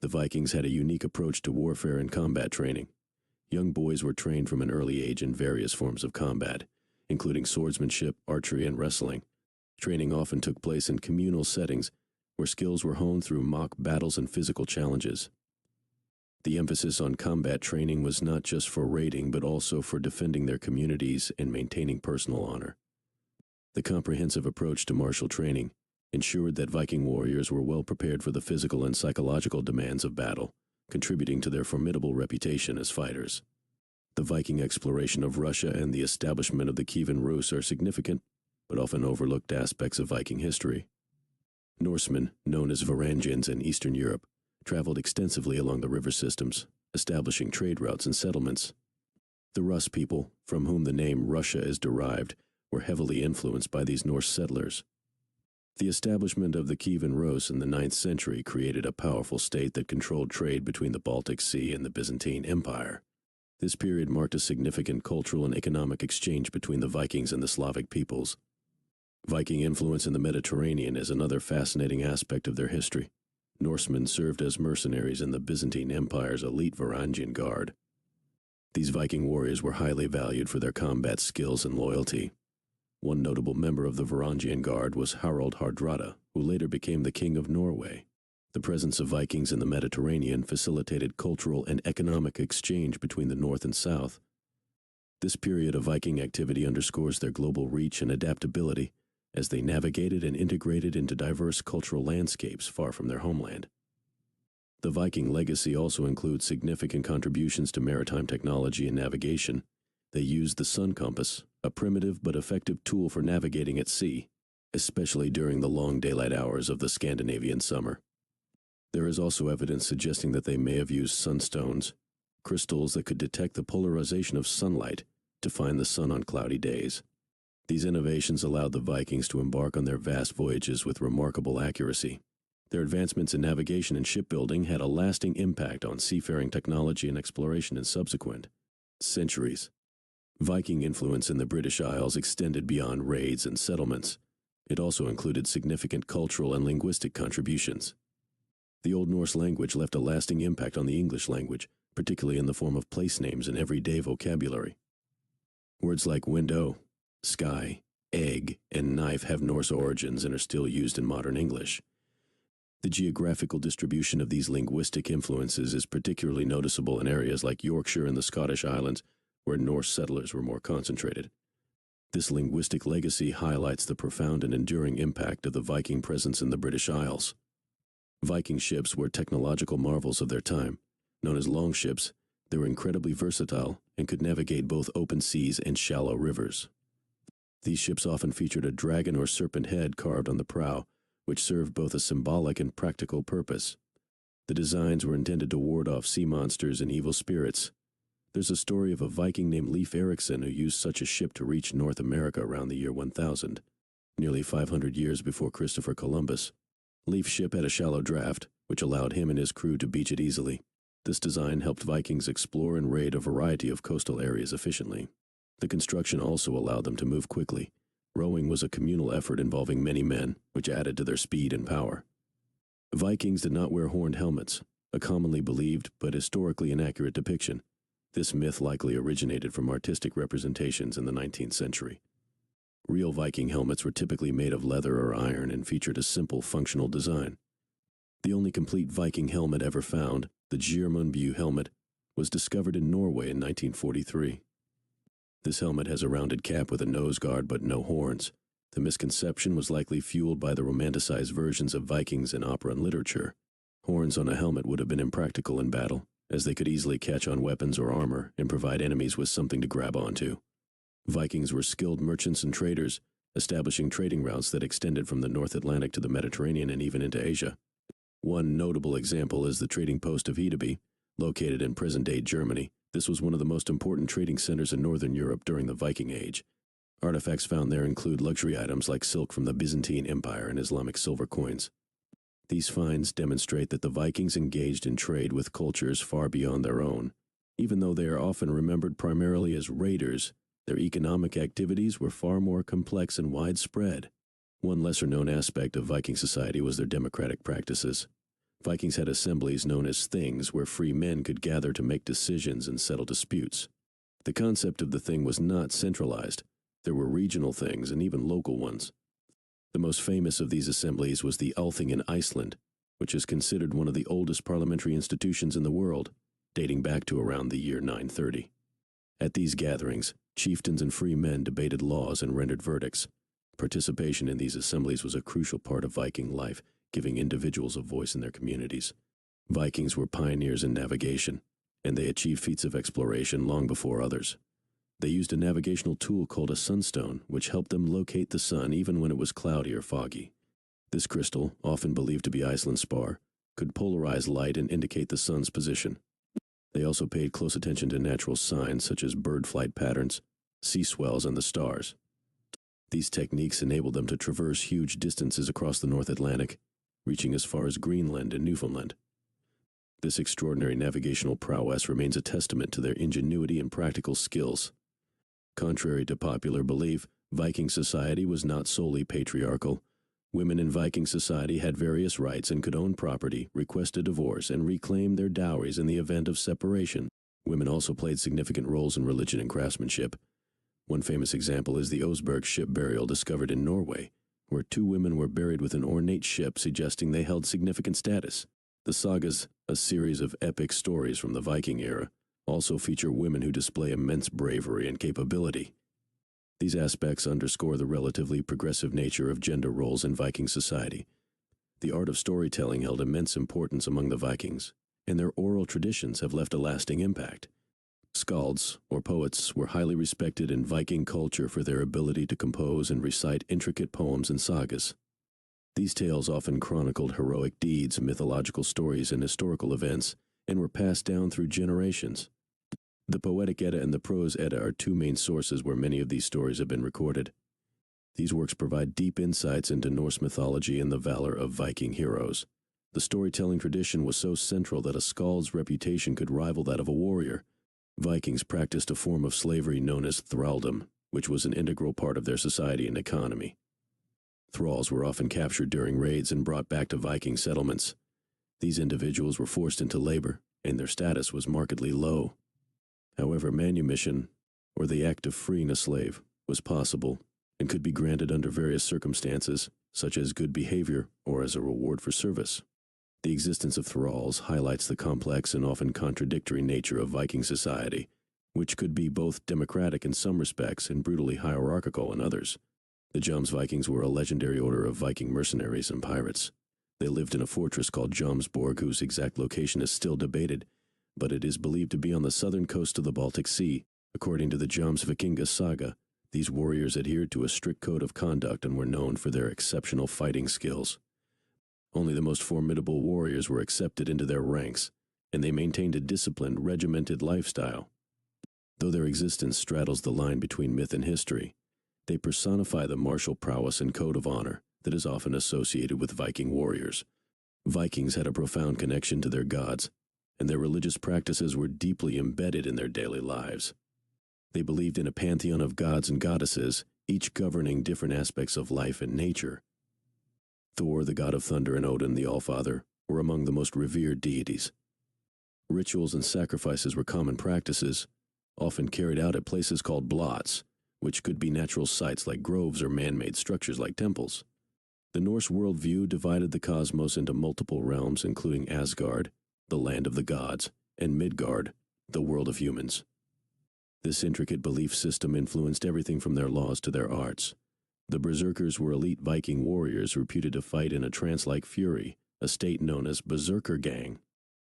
The Vikings had a unique approach to warfare and combat training. Young boys were trained from an early age in various forms of combat, including swordsmanship, archery, and wrestling. Training often took place in communal settings, where skills were honed through mock battles and physical challenges. The emphasis on combat training was not just for raiding but also for defending their communities and maintaining personal honor. The comprehensive approach to martial training ensured that Viking warriors were well prepared for the physical and psychological demands of battle, contributing to their formidable reputation as fighters. The Viking exploration of Russia and the establishment of the Kievan Rus are significant but often overlooked aspects of Viking history. Norsemen, known as Varangians in Eastern Europe, traveled extensively along the river systems, establishing trade routes and settlements. The Rus people, from whom the name Russia is derived, were heavily influenced by these Norse settlers. The establishment of the Kievan Rus in the 9th century created a powerful state that controlled trade between the Baltic Sea and the Byzantine Empire. This period marked a significant cultural and economic exchange between the Vikings and the Slavic peoples. Viking influence in the Mediterranean is another fascinating aspect of their history. Norsemen served as mercenaries in the Byzantine Empire's elite Varangian Guard. These Viking warriors were highly valued for their combat skills and loyalty. One notable member of the Varangian Guard was Harald Hardrada, who later became the King of Norway. The presence of Vikings in the Mediterranean facilitated cultural and economic exchange between the North and South. This period of Viking activity underscores their global reach and adaptability, as they navigated and integrated into diverse cultural landscapes far from their homeland. The Viking legacy also includes significant contributions to maritime technology and navigation. They used the sun compass, a primitive but effective tool for navigating at sea, especially during the long daylight hours of the Scandinavian summer. There is also evidence suggesting that they may have used sunstones, crystals that could detect the polarization of sunlight, to find the sun on cloudy days. These innovations allowed the Vikings to embark on their vast voyages with remarkable accuracy. Their advancements in navigation and shipbuilding had a lasting impact on seafaring technology and exploration in subsequent centuries. Viking influence in the British Isles extended beyond raids and settlements. It also included significant cultural and linguistic contributions. The Old Norse language left a lasting impact on the English language, particularly in the form of place names and everyday vocabulary. Words like window, sky, egg, and knife have Norse origins and are still used in modern English. The geographical distribution of these linguistic influences is particularly noticeable in areas like Yorkshire and the Scottish Islands, where Norse settlers were more concentrated. This linguistic legacy highlights the profound and enduring impact of the Viking presence in the British Isles. Viking ships were technological marvels of their time. Known as longships, they were incredibly versatile and could navigate both open seas and shallow rivers. These ships often featured a dragon or serpent head carved on the prow, which served both a symbolic and practical purpose. The designs were intended to ward off sea monsters and evil spirits. There's a story of a Viking named Leif Erikson who used such a ship to reach North America around the year 1000, nearly 500 years before Christopher Columbus. Leif's ship had a shallow draft, which allowed him and his crew to beach it easily. This design helped Vikings explore and raid a variety of coastal areas efficiently. The construction also allowed them to move quickly. Rowing was a communal effort involving many men, which added to their speed and power. Vikings did not wear horned helmets, a commonly believed but historically inaccurate depiction. This myth likely originated from artistic representations in the 19th century. Real Viking helmets were typically made of leather or iron and featured a simple, functional design. The only complete Viking helmet ever found, the Geirmundbu helmet, was discovered in Norway in 1943. This helmet has a rounded cap with a nose guard but no horns. The misconception was likely fueled by the romanticized versions of Vikings in opera and literature. Horns on a helmet would have been impractical in battle, as they could easily catch on weapons or armor and provide enemies with something to grab onto. Vikings were skilled merchants and traders, establishing trading routes that extended from the North Atlantic to the Mediterranean and even into Asia. One notable example is the trading post of Hedeby, located in present-day Germany. This was one of the most important trading centers in Northern Europe during the Viking Age. Artifacts found there include luxury items like silk from the Byzantine Empire and Islamic silver coins. These finds demonstrate that the Vikings engaged in trade with cultures far beyond their own. Even though they are often remembered primarily as raiders, their economic activities were far more complex and widespread. One lesser-known aspect of Viking society was their democratic practices. Vikings had assemblies known as things where free men could gather to make decisions and settle disputes. The concept of the thing was not centralized. There were regional things and even local ones. The most famous of these assemblies was the Althing in Iceland, which is considered one of the oldest parliamentary institutions in the world, dating back to around the year 930. At these gatherings, chieftains and free men debated laws and rendered verdicts. Participation in these assemblies was a crucial part of Viking life, giving individuals a voice in their communities. Vikings were pioneers in navigation, and they achieved feats of exploration long before others. They used a navigational tool called a sunstone, which helped them locate the sun even when it was cloudy or foggy. This crystal, often believed to be Iceland spar, could polarize light and indicate the sun's position. They also paid close attention to natural signs such as bird flight patterns, sea swells, and the stars. These techniques enabled them to traverse huge distances across the North Atlantic, reaching as far as Greenland and Newfoundland. This extraordinary navigational prowess remains a testament to their ingenuity and practical skills. Contrary to popular belief, Viking society was not solely patriarchal. Women in Viking society had various rights and could own property, request a divorce, and reclaim their dowries in the event of separation. Women also played significant roles in religion and craftsmanship. One famous example is the Osberg ship burial discovered in Norway, where two women were buried with an ornate ship suggesting they held significant status. The sagas, a series of epic stories from the Viking era, also feature women who display immense bravery and capability. These aspects underscore the relatively progressive nature of gender roles in Viking society. The art of storytelling held immense importance among the Vikings, and their oral traditions have left a lasting impact. Skalds, or poets, were highly respected in Viking culture for their ability to compose and recite intricate poems and sagas. These tales often chronicled heroic deeds, mythological stories, and historical events, and were passed down through generations. The Poetic Edda and the Prose Edda are two main sources where many of these stories have been recorded. These works provide deep insights into Norse mythology and the valor of Viking heroes. The storytelling tradition was so central that a skald's reputation could rival that of a warrior. Vikings practiced a form of slavery known as thraldom, which was an integral part of their society and economy. Thralls were often captured during raids and brought back to Viking settlements. These individuals were forced into labor, and their status was markedly low. However, manumission, or the act of freeing a slave, was possible and could be granted under various circumstances, such as good behavior or as a reward for service. The existence of thralls highlights the complex and often contradictory nature of Viking society, which could be both democratic in some respects and brutally hierarchical in others. The Jomsvikings were a legendary order of Viking mercenaries and pirates. They lived in a fortress called Jomsborg, whose exact location is still debated, but it is believed to be on the southern coast of the Baltic Sea. According to the Viking saga, these warriors adhered to a strict code of conduct and were known for their exceptional fighting skills. Only the most formidable warriors were accepted into their ranks, and they maintained a disciplined, regimented lifestyle. Though their existence straddles the line between myth and history, they personify the martial prowess and code of honor that is often associated with Viking warriors. Vikings had a profound connection to their gods, and their religious practices were deeply embedded in their daily lives. They believed in a pantheon of gods and goddesses, each governing different aspects of life and nature. Thor, the god of thunder, and Odin, the Allfather, were among the most revered deities. Rituals and sacrifices were common practices, often carried out at places called blots, which could be natural sites like groves or man-made structures like temples. The Norse worldview divided the cosmos into multiple realms, including Asgard, the land of the gods, and Midgard, the world of humans. This intricate belief system influenced everything from their laws to their arts. The Berserkers were elite Viking warriors reputed to fight in a trance-like fury, a state known as Berserker Gang.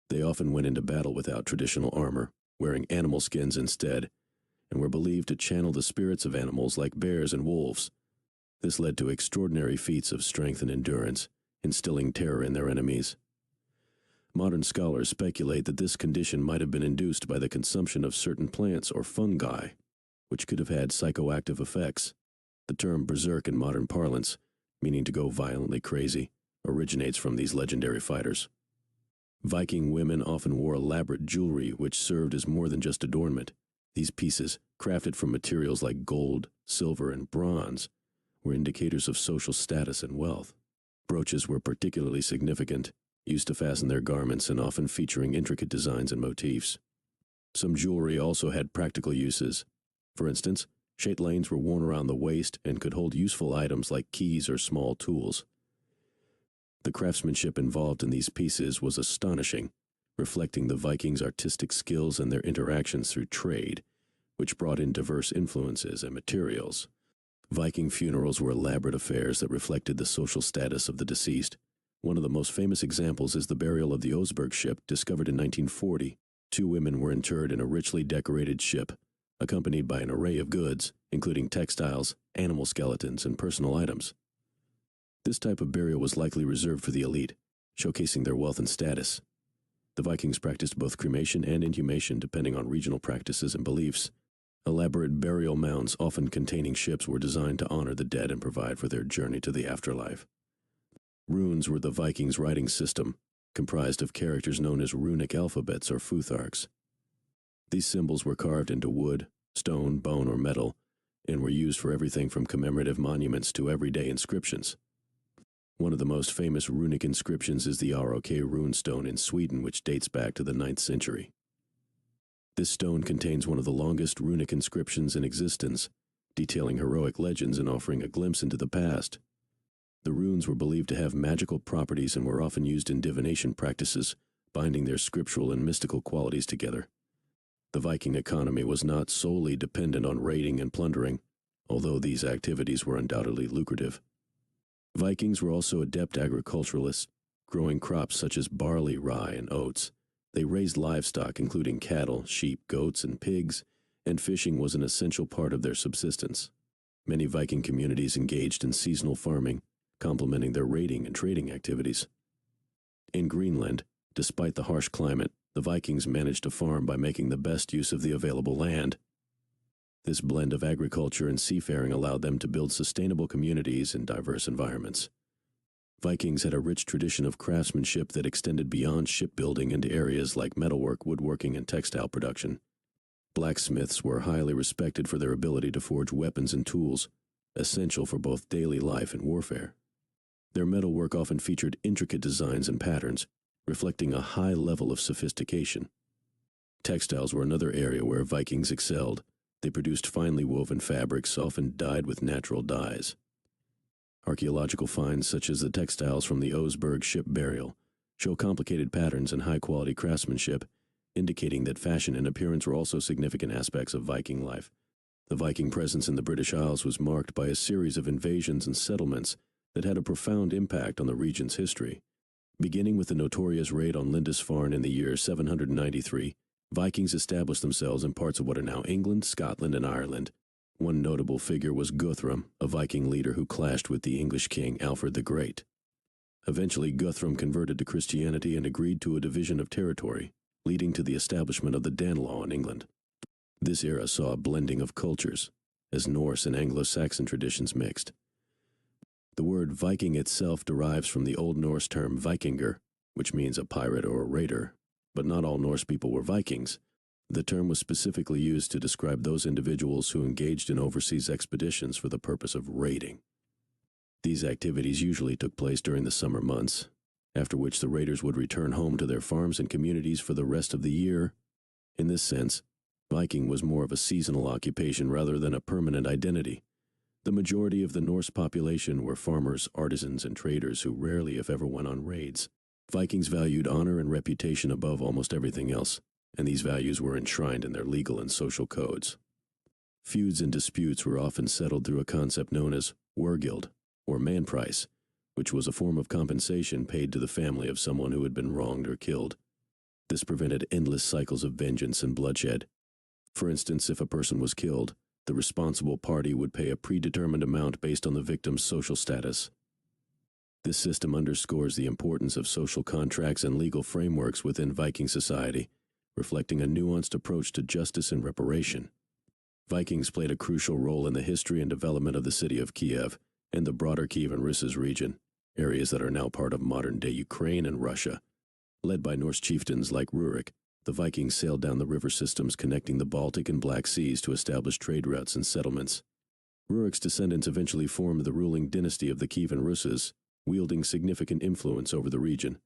They often went into battle without traditional armor, wearing animal skins instead, and were believed to channel the spirits of animals like bears and wolves. This led to extraordinary feats of strength and endurance, instilling terror in their enemies. Modern scholars speculate that this condition might have been induced by the consumption of certain plants or fungi, which could have had psychoactive effects. The term berserk in modern parlance, meaning to go violently crazy, originates from these legendary fighters. Viking women often wore elaborate jewelry which served as more than just adornment. These pieces, crafted from materials like gold, silver, and bronze, were indicators of social status and wealth. Brooches were particularly significant, used to fasten their garments and often featuring intricate designs and motifs. Some jewelry also had practical uses. For instance, chatelaines were worn around the waist and could hold useful items like keys or small tools. The craftsmanship involved in these pieces was astonishing, reflecting the Vikings' artistic skills and their interactions through trade, which brought in diverse influences and materials. Viking funerals were elaborate affairs that reflected the social status of the deceased. One of the most famous examples is the burial of the Oseberg ship, discovered in 1940. 2 women were interred in a richly decorated ship, accompanied by an array of goods, including textiles, animal skeletons, and personal items. This type of burial was likely reserved for the elite, showcasing their wealth and status. The Vikings practiced both cremation and inhumation depending on regional practices and beliefs. Elaborate burial mounds, often containing ships, were designed to honor the dead and provide for their journey to the afterlife. Runes were the Vikings' writing system, comprised of characters known as runic alphabets or futharks. These symbols were carved into wood, stone, bone, or metal, and were used for everything from commemorative monuments to everyday inscriptions. One of the most famous runic inscriptions is the ROK runestone in Sweden, which dates back to the 9th century. This stone contains one of the longest runic inscriptions in existence, detailing heroic legends and offering a glimpse into the past. The runes were believed to have magical properties and were often used in divination practices, binding their scriptural and mystical qualities together. The Viking economy was not solely dependent on raiding and plundering, although these activities were undoubtedly lucrative. Vikings were also adept agriculturalists, growing crops such as barley, rye, and oats. They raised livestock, including cattle, sheep, goats, and pigs, and fishing was an essential part of their subsistence. Many Viking communities engaged in seasonal farming, complementing their raiding and trading activities. In Greenland, despite the harsh climate, the Vikings managed to farm by making the best use of the available land. This blend of agriculture and seafaring allowed them to build sustainable communities in diverse environments. Vikings had a rich tradition of craftsmanship that extended beyond shipbuilding into areas like metalwork, woodworking, and textile production. Blacksmiths were highly respected for their ability to forge weapons and tools, essential for both daily life and warfare. Their metalwork often featured intricate designs and patterns, reflecting a high level of sophistication. Textiles were another area where Vikings excelled. They produced finely woven fabrics, often dyed with natural dyes. Archaeological finds such as the textiles from the Oseberg ship burial show complicated patterns and high-quality craftsmanship, indicating that fashion and appearance were also significant aspects of Viking life. The Viking presence in the British Isles was marked by a series of invasions and settlements that had a profound impact on the region's history. Beginning with the notorious raid on Lindisfarne in the year 793, Vikings established themselves in parts of what are now England, Scotland, and Ireland. One notable figure was Guthrum, a Viking leader who clashed with the English king Alfred the Great. Eventually, Guthrum converted to Christianity and agreed to a division of territory, leading to the establishment of the Danelaw in England. This era saw a blending of cultures, as Norse and Anglo-Saxon traditions mixed. The word Viking itself derives from the Old Norse term Vikingur, which means a pirate or a raider, but not all Norse people were Vikings. The term was specifically used to describe those individuals who engaged in overseas expeditions for the purpose of raiding. These activities usually took place during the summer months, after which the raiders would return home to their farms and communities for the rest of the year. In this sense, Viking was more of a seasonal occupation rather than a permanent identity. The majority of the Norse population were farmers, artisans, and traders who rarely, if ever, went on raids. Vikings valued honor and reputation above almost everything else, and these values were enshrined in their legal and social codes. Feuds and disputes were often settled through a concept known as wergild, or man price, which was a form of compensation paid to the family of someone who had been wronged or killed. This prevented endless cycles of vengeance and bloodshed. For instance, if a person was killed, the responsible party would pay a predetermined amount based on the victim's social status. This system underscores the importance of social contracts and legal frameworks within Viking society, reflecting a nuanced approach to justice and reparation. Vikings played a crucial role in the history and development of the city of Kiev and the broader Kievan Rus' region, areas that are now part of modern-day Ukraine and Russia. Led by Norse chieftains like Rurik, the Vikings sailed down the river systems connecting the Baltic and Black Seas to establish trade routes and settlements. Rurik's descendants eventually formed the ruling dynasty of the Kievan Rus', wielding significant influence over the region.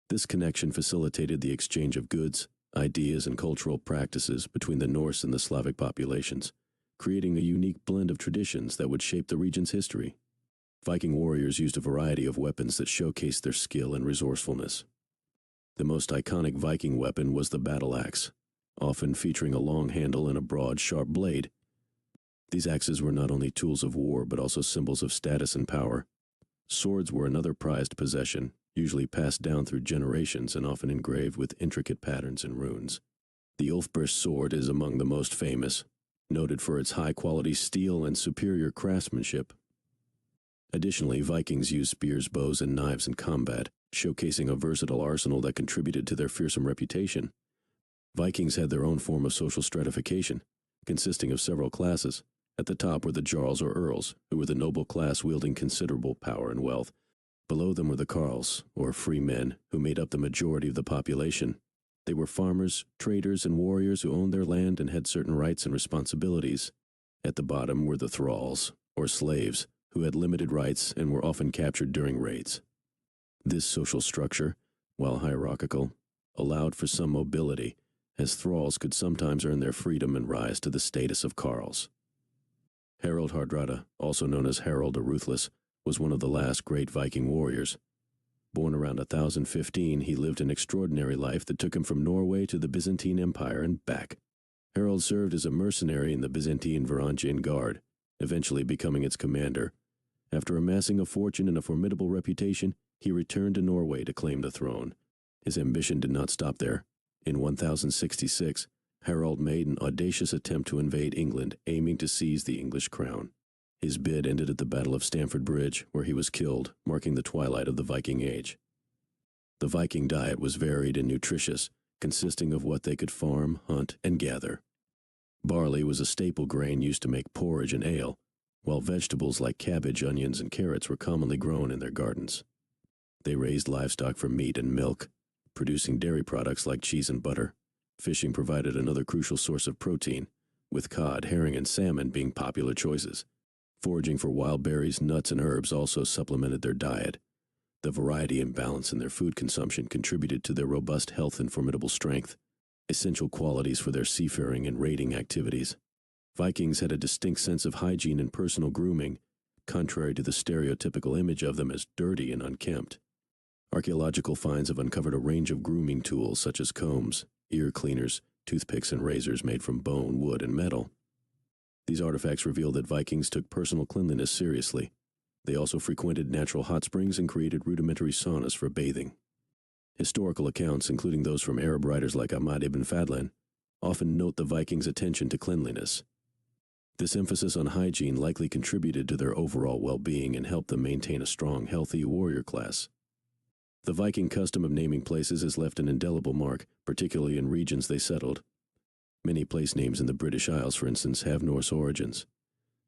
This connection facilitated the exchange of goods, ideas, and cultural practices between the Norse and the Slavic populations, creating a unique blend of traditions that would shape the region's history. Viking warriors used a variety of weapons that showcased their skill and resourcefulness. The most iconic Viking weapon was the battle axe, often featuring a long handle and a broad, sharp blade. These axes were not only tools of war but also symbols of status and power. Swords were another prized possession, usually passed down through generations and often engraved with intricate patterns and runes. The Ulfber's sword is among the most famous, noted for its high-quality steel and superior craftsmanship. Additionally, Vikings used spears, bows, and knives in combat, showcasing a versatile arsenal that contributed to their fearsome reputation. Vikings had their own form of social stratification, consisting of several classes. At the top were the jarls or earls, who were the noble class wielding considerable power and wealth. Below them were the carls, or free men, who made up the majority of the population. They were farmers, traders, and warriors who owned their land and had certain rights and responsibilities. At the bottom were the thralls, or slaves, who had limited rights and were often captured during raids. This social structure, while hierarchical, allowed for some mobility, as thralls could sometimes earn their freedom and rise to the status of carls. Harald Hardrada, also known as Harald the Ruthless, was one of the last great Viking warriors. Born around 1015, he lived an extraordinary life that took him from Norway to the Byzantine Empire and back. Harald served as a mercenary in the Byzantine Varangian Guard, eventually becoming its commander. After amassing a fortune and a formidable reputation, he returned to Norway to claim the throne. His ambition did not stop there. In 1066, Harald made an audacious attempt to invade England, aiming to seize the English crown. His bid ended at the Battle of Stamford Bridge, where he was killed, marking the twilight of the Viking Age. The Viking diet was varied and nutritious, consisting of what they could farm, hunt, and gather. Barley was a staple grain used to make porridge and ale, while vegetables like cabbage, onions, and carrots were commonly grown in their gardens. They raised livestock for meat and milk, producing dairy products like cheese and butter. Fishing provided another crucial source of protein, with cod, herring, and salmon being popular choices. Foraging for wild berries, nuts, and herbs also supplemented their diet. The variety and balance in their food consumption contributed to their robust health and formidable strength, essential qualities for their seafaring and raiding activities. Vikings had a distinct sense of hygiene and personal grooming, contrary to the stereotypical image of them as dirty and unkempt. Archaeological finds have uncovered a range of grooming tools such as combs, ear cleaners, toothpicks, and razors made from bone, wood, and metal. These artifacts reveal that Vikings took personal cleanliness seriously. They also frequented natural hot springs and created rudimentary saunas for bathing. Historical accounts, including those from Arab writers like Ahmad ibn Fadlan, often note the Vikings' attention to cleanliness. This emphasis on hygiene likely contributed to their overall well-being and helped them maintain a strong, healthy warrior class. The Viking custom of naming places has left an indelible mark, particularly in regions they settled. Many place names in the British Isles, for instance, have Norse origins.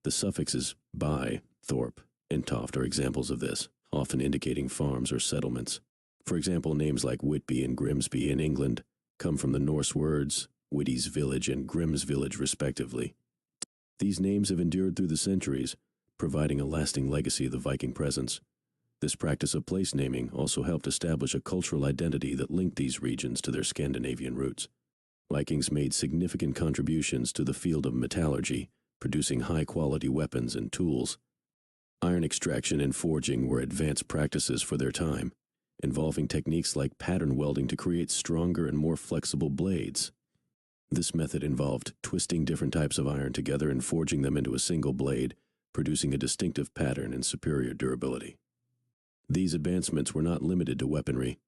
The suffixes by, thorp, and toft are examples of this, often indicating farms or settlements. For example, names like Whitby and Grimsby in England come from the Norse words Whitty's village and Grim's village, respectively. These names have endured through the centuries, providing a lasting legacy of the Viking presence. This practice of place naming also helped establish a cultural identity that linked these regions to their Scandinavian roots. Vikings made significant contributions to the field of metallurgy, producing high-quality weapons and tools. Iron extraction and forging were advanced practices for their time, involving techniques like pattern welding to create stronger and more flexible blades. This method involved twisting different types of iron together and forging them into a single blade, producing a distinctive pattern and superior durability. These advancements were not limited to weaponry.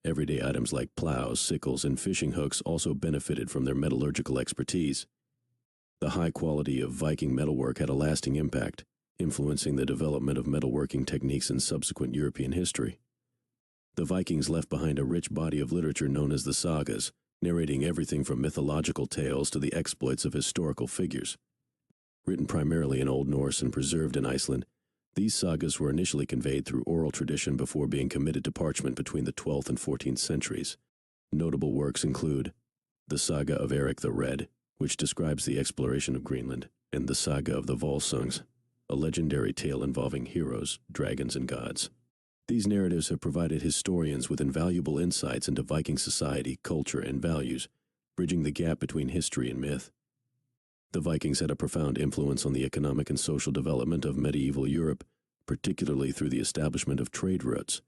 Everyday items like plows, sickles, and fishing hooks also benefited from their metallurgical expertise. The high quality of Viking metalwork had a lasting impact, influencing the development of metalworking techniques in subsequent European history. The Vikings left behind a rich body of literature known as the sagas, narrating everything from mythological tales to the exploits of historical figures. Written primarily in Old Norse and preserved in Iceland, these sagas were initially conveyed through oral tradition before being committed to parchment between the 12th and 14th centuries. Notable works include the Saga of Eric the Red, which describes the exploration of Greenland, and the Saga of the Volsungs, a legendary tale involving heroes, dragons, and gods. These narratives have provided historians with invaluable insights into Viking society, culture, and values, bridging the gap between history and myth. The Vikings had a profound influence on the economic and social development of medieval Europe, particularly through the establishment of trade routes.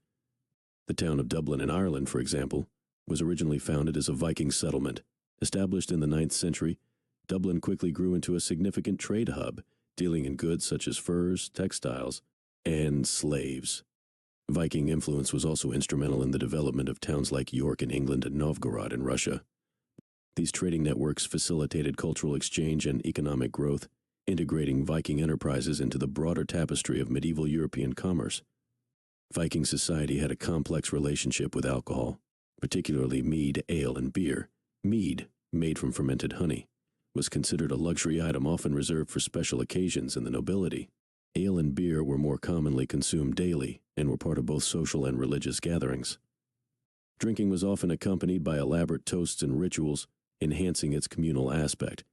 The town of Dublin in Ireland, for example, was originally founded as a Viking settlement. Established in the 9th century, Dublin quickly grew into a significant trade hub, dealing in goods such as furs, textiles, and slaves. Viking influence was also instrumental in the development of towns like York in England and Novgorod in Russia. These trading networks facilitated cultural exchange and economic growth, integrating Viking enterprises into the broader tapestry of medieval European commerce. Viking society had a complex relationship with alcohol, particularly mead, ale, and beer. Mead, made from fermented honey, was considered a luxury item often reserved for special occasions in the nobility. Ale and beer were more commonly consumed daily and were part of both social and religious gatherings. Drinking was often accompanied by elaborate toasts and rituals, enhancing its communal aspect.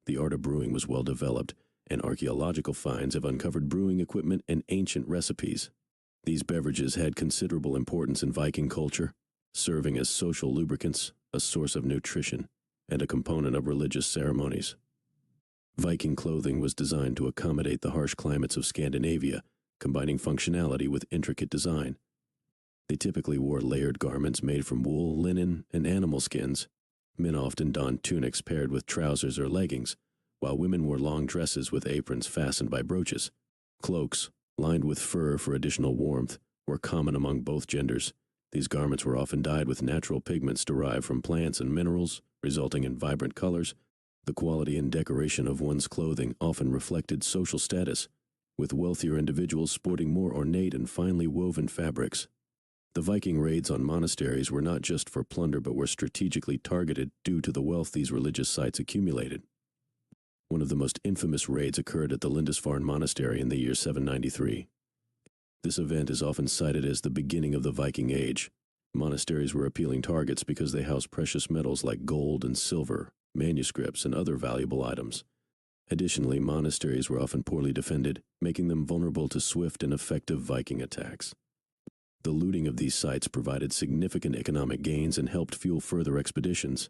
The art of brewing was well developed, and archaeological finds have uncovered brewing equipment and ancient recipes. These beverages had considerable importance in Viking culture, serving as social lubricants, a source of nutrition, and a component of religious ceremonies. Viking clothing was designed to accommodate the harsh climates of Scandinavia, combining functionality with intricate design. They typically wore layered garments made from wool, linen, and animal skins. Men often donned tunics paired with trousers or leggings, while women wore long dresses with aprons fastened by brooches. Cloaks, lined with fur for additional warmth, were common among both genders. These garments were often dyed with natural pigments derived from plants and minerals, resulting in vibrant colors. The quality and decoration of one's clothing often reflected social status, with wealthier individuals sporting more ornate and finely woven fabrics. The Viking raids on monasteries were not just for plunder but were strategically targeted due to the wealth these religious sites accumulated. One of the most infamous raids occurred at the Lindisfarne Monastery in the year 793. This event is often cited as the beginning of the Viking Age. Monasteries were appealing targets because they housed precious metals like gold and silver, manuscripts, and other valuable items. Additionally, monasteries were often poorly defended, making them vulnerable to swift and effective Viking attacks. The looting of these sites provided significant economic gains and helped fuel further expeditions.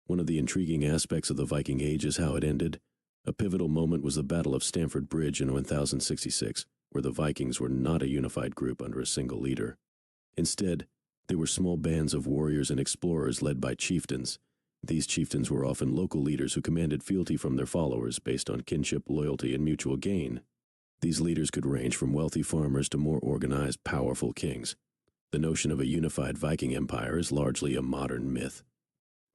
One of the intriguing aspects of the Viking Age is how it ended. A pivotal moment was the Battle of Stamford Bridge in 1066, where the Vikings were not a unified group under a single leader. Instead, they were small bands of warriors and explorers led by chieftains. These chieftains were often local leaders who commanded fealty from their followers based on kinship, loyalty, and mutual gain. These leaders could range from wealthy farmers to more organized, powerful kings. The notion of a unified Viking empire is largely a modern myth.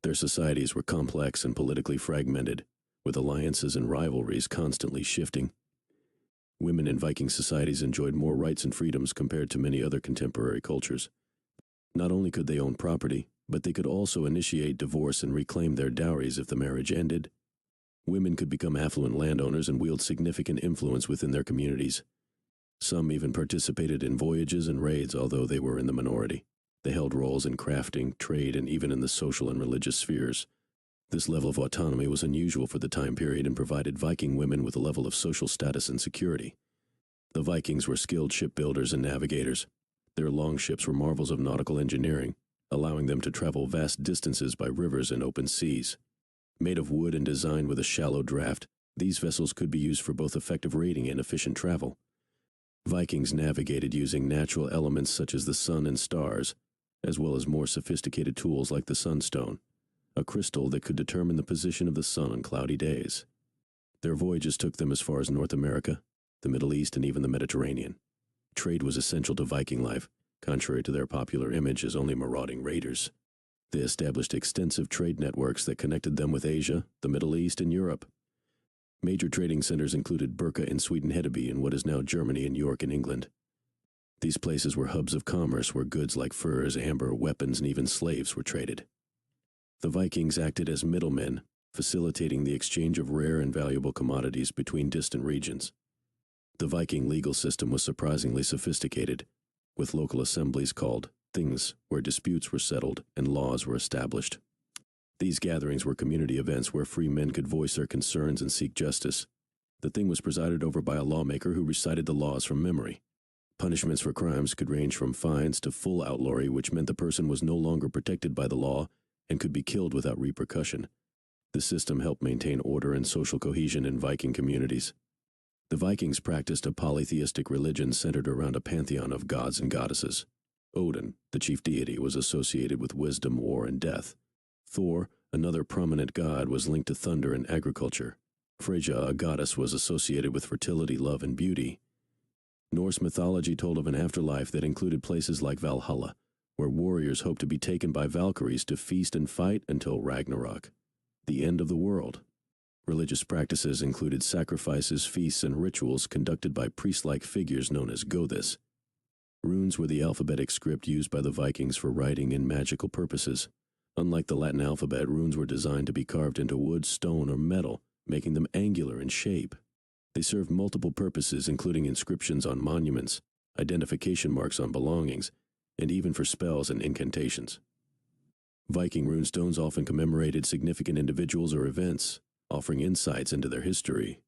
Their societies were complex and politically fragmented, with alliances and rivalries constantly shifting. Women in Viking societies enjoyed more rights and freedoms compared to many other contemporary cultures. Not only could they own property, but they could also initiate divorce and reclaim their dowries if the marriage ended. Women could become affluent landowners and wield significant influence within their communities. Some even participated in voyages and raids, although they were in the minority. They held roles in crafting, trade, and even in the social and religious spheres. This level of autonomy was unusual for the time period and provided Viking women with a level of social status and security. The Vikings were skilled shipbuilders and navigators. Their longships were marvels of nautical engineering, allowing them to travel vast distances by rivers and open seas. Made of wood and designed with a shallow draft, these vessels could be used for both effective raiding and efficient travel. Vikings navigated using natural elements such as the sun and stars, as well as more sophisticated tools like the sunstone, a crystal that could determine the position of the sun on cloudy days. Their voyages took them as far as North America, the Middle East, and even the Mediterranean. Trade was essential to Viking life, contrary to their popular image as only marauding raiders. They established extensive trade networks that connected them with Asia, the Middle East, and Europe. Major trading centers included Birka in Sweden-Hedeby and what is now Germany and York in England. These places were hubs of commerce where goods like furs, amber, weapons, and even slaves were traded. The Vikings acted as middlemen, facilitating the exchange of rare and valuable commodities between distant regions. The Viking legal system was surprisingly sophisticated, with local assemblies called things where disputes were settled and laws were established. These gatherings were community events where free men could voice their concerns and seek justice. The thing was presided over by a lawmaker who recited the laws from memory. Punishments for crimes could range from fines to full outlawry, which meant the person was no longer protected by the law and could be killed without repercussion. The system helped maintain order and social cohesion in Viking communities. The Vikings practiced a polytheistic religion centered around a pantheon of gods and goddesses. Odin, the chief deity, was associated with wisdom, war, and death. Thor, another prominent god, was linked to thunder and agriculture. Freyja, a goddess, was associated with fertility, love, and beauty. Norse mythology told of an afterlife that included places like Valhalla, where warriors hoped to be taken by Valkyries to feast and fight until Ragnarok, the end of the world. Religious practices included sacrifices, feasts, and rituals conducted by priest-like figures known as gothis. Runes were the alphabetic script used by the Vikings for writing and magical purposes. Unlike the Latin alphabet, runes were designed to be carved into wood, stone, or metal, making them angular in shape. They served multiple purposes, including inscriptions on monuments, identification marks on belongings, and even for spells and incantations. Viking runestones often commemorated significant individuals or events, offering insights into their history.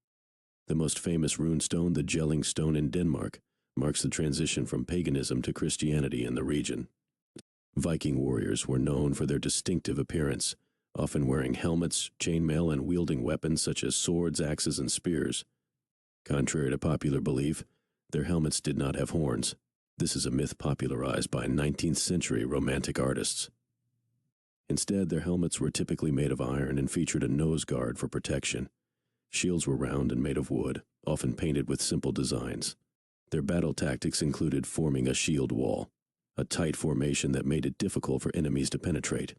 The most famous runestone, the Jelling Stone in Denmark, marks the transition from paganism to Christianity in the region. Viking warriors were known for their distinctive appearance, often wearing helmets, chainmail, and wielding weapons such as swords, axes, and spears. Contrary to popular belief, their helmets did not have horns. This is a myth popularized by 19th century Romantic artists. Instead, their helmets were typically made of iron and featured a nose guard for protection. Shields were round and made of wood, often painted with simple designs. Their battle tactics included forming a shield wall, a tight formation that made it difficult for enemies to penetrate.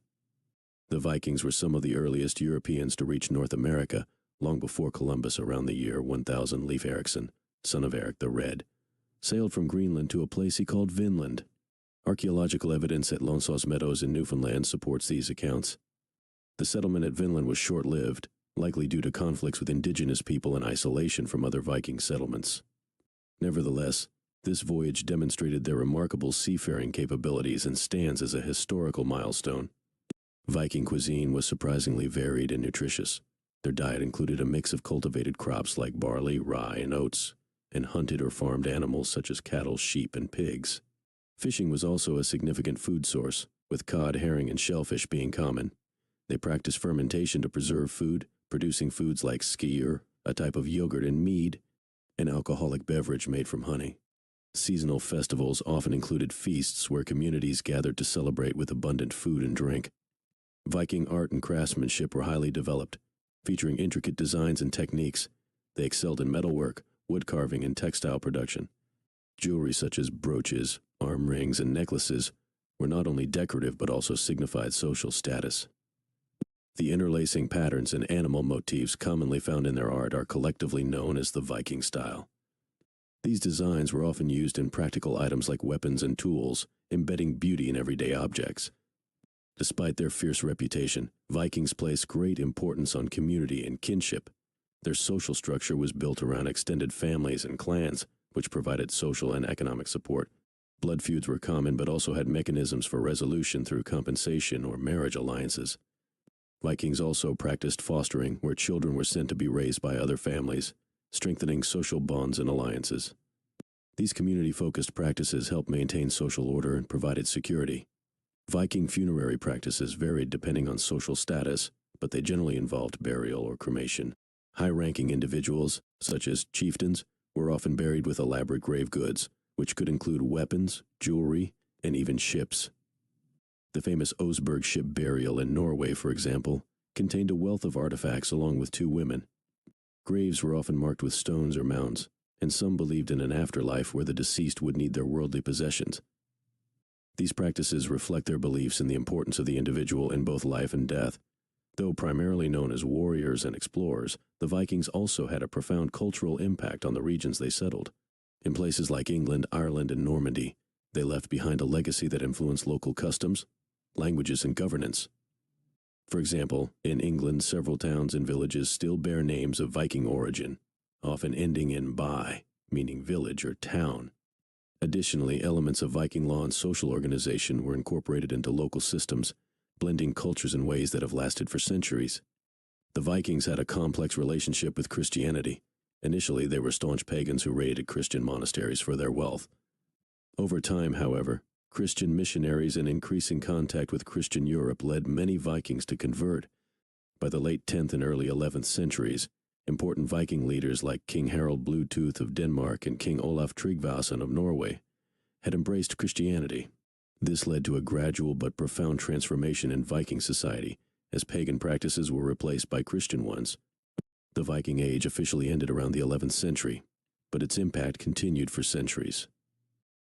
The Vikings were some of the earliest Europeans to reach North America, long before Columbus. Around the year 1000, Leif Erikson, son of Eric the Red, sailed from Greenland to a place he called Vinland. Archaeological evidence at Lonsås Meadows in Newfoundland supports these accounts. The settlement at Vinland was short-lived, likely due to conflicts with indigenous people and isolation from other Viking settlements. Nevertheless, this voyage demonstrated their remarkable seafaring capabilities and stands as a historical milestone. Viking cuisine was surprisingly varied and nutritious. Their diet included a mix of cultivated crops like barley, rye, and oats, and hunted or farmed animals such as cattle, sheep, and pigs. Fishing was also a significant food source, with cod, herring, and shellfish being common. They practiced fermentation to preserve food, producing foods like skyr, a type of yogurt, and mead, an alcoholic beverage made from honey. Seasonal festivals often included feasts where communities gathered to celebrate with abundant food and drink. Viking art and craftsmanship were highly developed, featuring intricate designs and techniques. They excelled in metalwork, wood carving, and textile production. Jewelry such as brooches, Arm rings and necklaces were not only decorative but also signified social status. The interlacing patterns and animal motifs commonly found in their art are collectively known as the Viking style. These designs were often used in practical items like weapons and tools, embedding beauty in everyday objects. Despite their fierce reputation, Vikings placed great importance on community and kinship. Their social structure was built around extended families and clans, which provided social and economic support. Blood feuds were common but also had mechanisms for resolution through compensation or marriage alliances. Vikings also practiced fostering, where children were sent to be raised by other families, strengthening social bonds and alliances. These community-focused practices helped maintain social order and provided security. Viking funerary practices varied depending on social status, but they generally involved burial or cremation. High-ranking individuals, such as chieftains, were often buried with elaborate grave goods, which could include weapons, jewelry, and even ships. The famous Oseberg ship burial in Norway, for example, contained a wealth of artifacts along with 2 women. Graves were often marked with stones or mounds, and some believed in an afterlife where the deceased would need their worldly possessions. These practices reflect their beliefs in the importance of the individual in both life and death. Though primarily known as warriors and explorers, the Vikings also had a profound cultural impact on the regions they settled. In places like England, Ireland, and Normandy, they left behind a legacy that influenced local customs, languages, and governance. For example, in England, several towns and villages still bear names of Viking origin, often ending in by, meaning village or town. Additionally, elements of Viking law and social organization were incorporated into local systems, blending cultures in ways that have lasted for centuries. The Vikings had a complex relationship with Christianity. Initially, they were staunch pagans who raided Christian monasteries for their wealth. Over time, however, Christian missionaries and increasing contact with Christian Europe led many Vikings to convert. By the late 10th and early 11th centuries, important Viking leaders like King Harald Bluetooth of Denmark and King Olaf Tryggvason of Norway had embraced Christianity. This led to a gradual but profound transformation in Viking society, as pagan practices were replaced by Christian ones. The Viking Age officially ended around the 11th century, but its impact continued for centuries.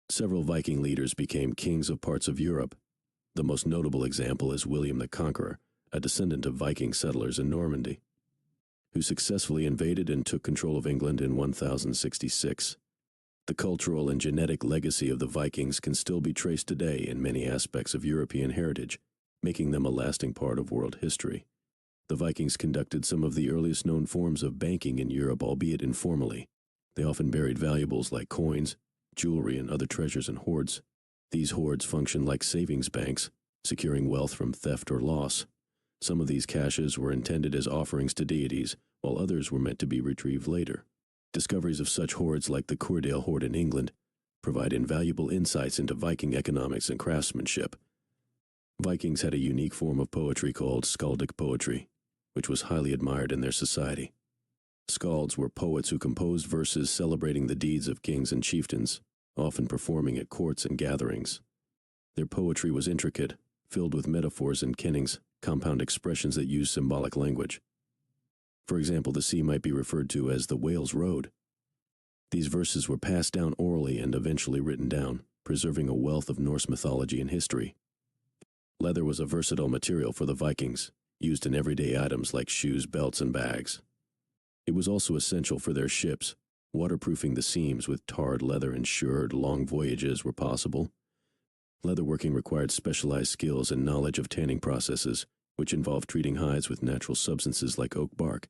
Several Viking leaders became kings of parts of Europe. The most notable example is William the Conqueror, a descendant of Viking settlers in Normandy, who successfully invaded and took control of England in 1066. The cultural and genetic legacy of the Vikings can still be traced today in many aspects of European heritage, making them a lasting part of world history. The Vikings conducted some of the earliest known forms of banking in Europe, albeit informally. They often buried valuables like coins, jewelry, and other treasures in hoards. These hoards functioned like savings banks, securing wealth from theft or loss. Some of these caches were intended as offerings to deities, while others were meant to be retrieved later. Discoveries of such hoards like the Coordale hoard in England provide invaluable insights into Viking economics and craftsmanship. Vikings had a unique form of poetry called skaldic poetry, which was highly admired in their society. Skalds were poets who composed verses celebrating the deeds of kings and chieftains, often performing at courts and gatherings. Their poetry was intricate, filled with metaphors and kennings, compound expressions that used symbolic language. For example, the sea might be referred to as the whale's road. These verses were passed down orally and eventually written down, preserving a wealth of Norse mythology and history. Leather was a versatile material for the Vikings, used in everyday items like shoes, belts, and bags. It was also essential for their ships. Waterproofing the seams with tarred leather ensured long voyages were possible. Leatherworking required specialized skills and knowledge of tanning processes, which involved treating hides with natural substances like oak bark.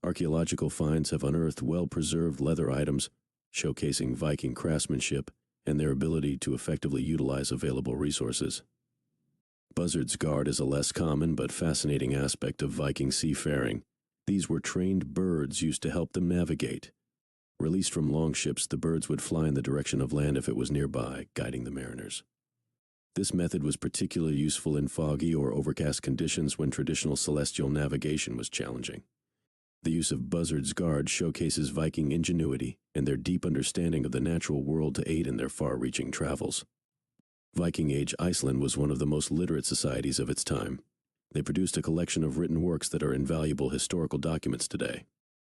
Archaeological finds have unearthed well-preserved leather items, showcasing Viking craftsmanship and their ability to effectively utilize available resources. Buzzard's guard is a less common but fascinating aspect of Viking seafaring. These were trained birds used to help them navigate. Released from longships, the birds would fly in the direction of land if it was nearby, guiding the mariners. This method was particularly useful in foggy or overcast conditions when traditional celestial navigation was challenging. The use of Buzzard's guard showcases Viking ingenuity and their deep understanding of the natural world to aid in their far-reaching travels. Viking Age Iceland was one of the most literate societies of its time. They produced a collection of written works that are invaluable historical documents today.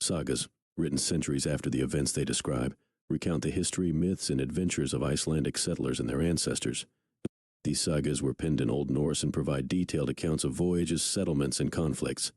Sagas, written centuries after the events they describe, recount the history, myths, and adventures of Icelandic settlers and their ancestors. These sagas were penned in Old Norse and provide detailed accounts of voyages, settlements, and conflicts.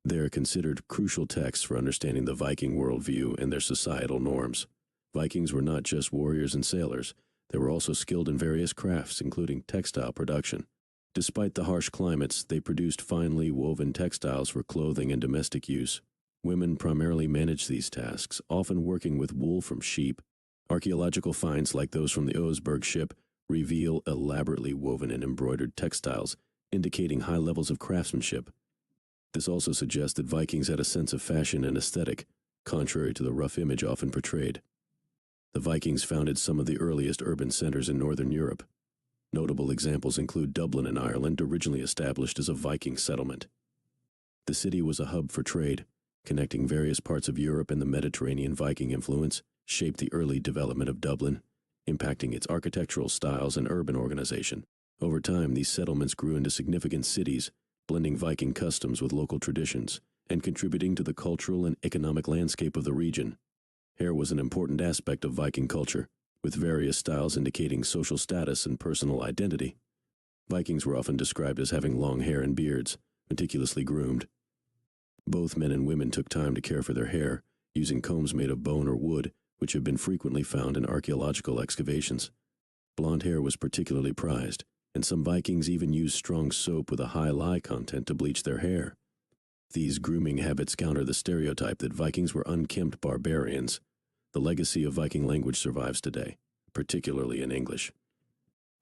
They are considered crucial texts for understanding the Viking worldview and their societal norms. Vikings were not just warriors and sailors, they were also skilled in various crafts, including textile production. Despite the harsh climates, they produced finely woven textiles for clothing and domestic use. Women primarily managed these tasks, often working with wool from sheep. Archaeological finds like those from the Oseberg ship reveal elaborately woven and embroidered textiles, indicating high levels of craftsmanship. This also suggests that Vikings had a sense of fashion and aesthetic, contrary to the rough image often portrayed. The Vikings founded some of the earliest urban centers in northern Europe. Notable examples include Dublin in Ireland, originally established as a Viking settlement. The city was a hub for trade, connecting various parts of Europe, and the Mediterranean Viking influence shaped the early development of Dublin, impacting its architectural styles and urban organization. Over time, these settlements grew into significant cities, blending Viking customs with local traditions, and contributing to the cultural and economic landscape of the region. Hair was an important aspect of Viking culture, with various styles indicating social status and personal identity. Vikings were often described as having long hair and beards, meticulously groomed. Both men and women took time to care for their hair, using combs made of bone or wood, which have been frequently found in archaeological excavations. Blonde hair was particularly prized, and some Vikings even used strong soap with a high lye content to bleach their hair. These grooming habits counter the stereotype that Vikings were unkempt barbarians. The legacy of Viking language survives today, particularly in English.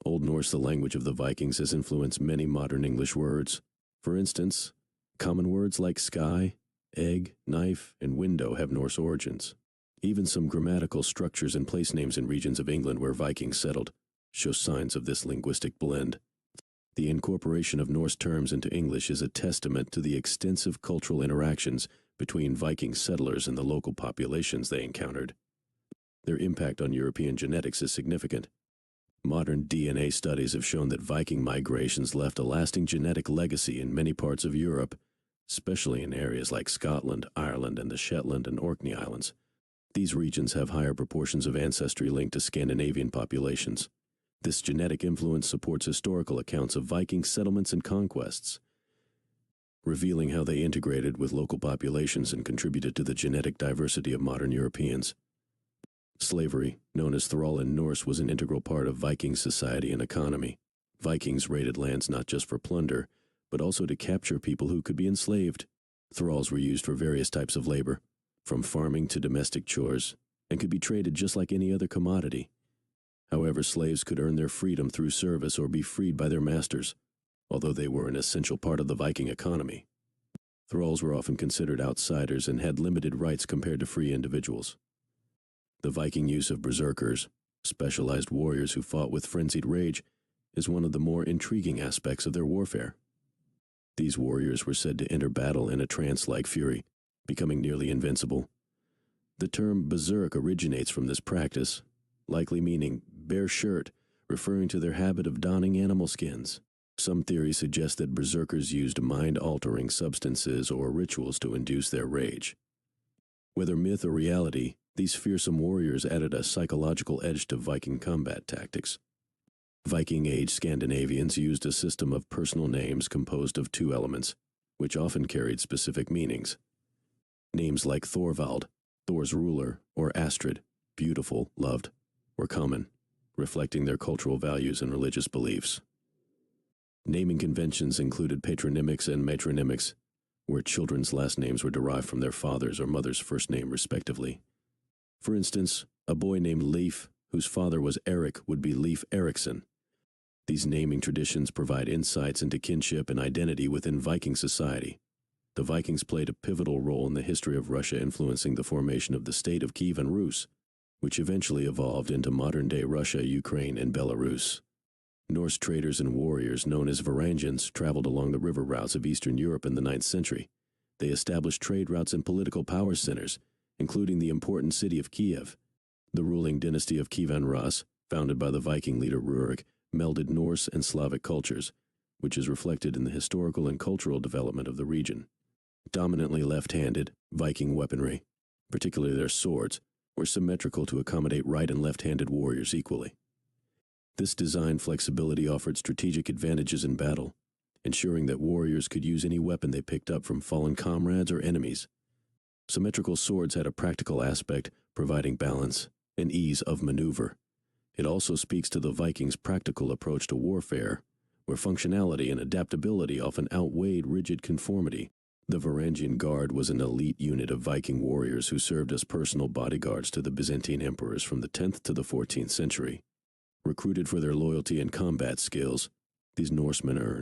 Old Norse, the language of the Vikings, has influenced many modern English words. For instance, common words like sky, egg, knife, and window have Norse origins. Even some grammatical structures and place names in regions of England where Vikings settled show signs of this linguistic blend. The incorporation of Norse terms into English is a testament to the extensive cultural interactions between Viking settlers and the local populations they encountered. Their impact on European genetics is significant. Modern DNA studies have shown that Viking migrations left a lasting genetic legacy in many parts of Europe, especially in areas like Scotland, Ireland, and the Shetland and Orkney Islands. These regions have higher proportions of ancestry linked to Scandinavian populations. This genetic influence supports historical accounts of Viking settlements and conquests, revealing how they integrated with local populations and contributed to the genetic diversity of modern Europeans. Slavery, known as thrall in Norse, was an integral part of Viking society and economy. Vikings raided lands not just for plunder, but also to capture people who could be enslaved. Thralls were used for various types of labor, from farming to domestic chores, and could be traded just like any other commodity. However, slaves could earn their freedom through service or be freed by their masters, although they were an essential part of the Viking economy. Thralls were often considered outsiders and had limited rights compared to free individuals. The Viking use of berserkers, specialized warriors who fought with frenzied rage, is one of the more intriguing aspects of their warfare. These warriors were said to enter battle in a trance-like fury, becoming nearly invincible. The term berserk originates from this practice, likely meaning bare shirt, referring to their habit of donning animal skins. Some theories suggest that berserkers used mind-altering substances or rituals to induce their rage. Whether myth or reality, these fearsome warriors added a psychological edge to Viking combat tactics. Viking-age Scandinavians used a system of personal names composed of two elements, which often carried specific meanings. Names like Thorvald, Thor's ruler, or Astrid, beautiful, loved, were common, reflecting their cultural values and religious beliefs. Naming conventions included patronymics and matronymics, where children's last names were derived from their father's or mother's first name respectively. For instance, a boy named Leif, whose father was Eric, would be Leif Erikson. These naming traditions provide insights into kinship and identity within Viking society. The Vikings played a pivotal role in the history of Russia, influencing the formation of the state of Kievan Rus, which eventually evolved into modern-day Russia, Ukraine, and Belarus. Norse traders and warriors known as Varangians traveled along the river routes of Eastern Europe in the 9th century. They established trade routes and political power centers, including the important city of Kiev. The ruling dynasty of Kievan Rus, founded by the Viking leader Rurik, melded Norse and Slavic cultures, which is reflected in the historical and cultural development of the region. Dominantly left-handed, Viking weaponry, particularly their swords, were symmetrical to accommodate right and left-handed warriors equally. This design flexibility offered strategic advantages in battle, ensuring that warriors could use any weapon they picked up from fallen comrades or enemies. Symmetrical swords had a practical aspect, providing balance and ease of maneuver. It also speaks to the Vikings' practical approach to warfare, where functionality and adaptability often outweighed rigid conformity. The Varangian Guard was an elite unit of Viking warriors who served as personal bodyguards to the Byzantine emperors from the 10th to the 14th century. Recruited for their loyalty and combat skills, these Norsemen earned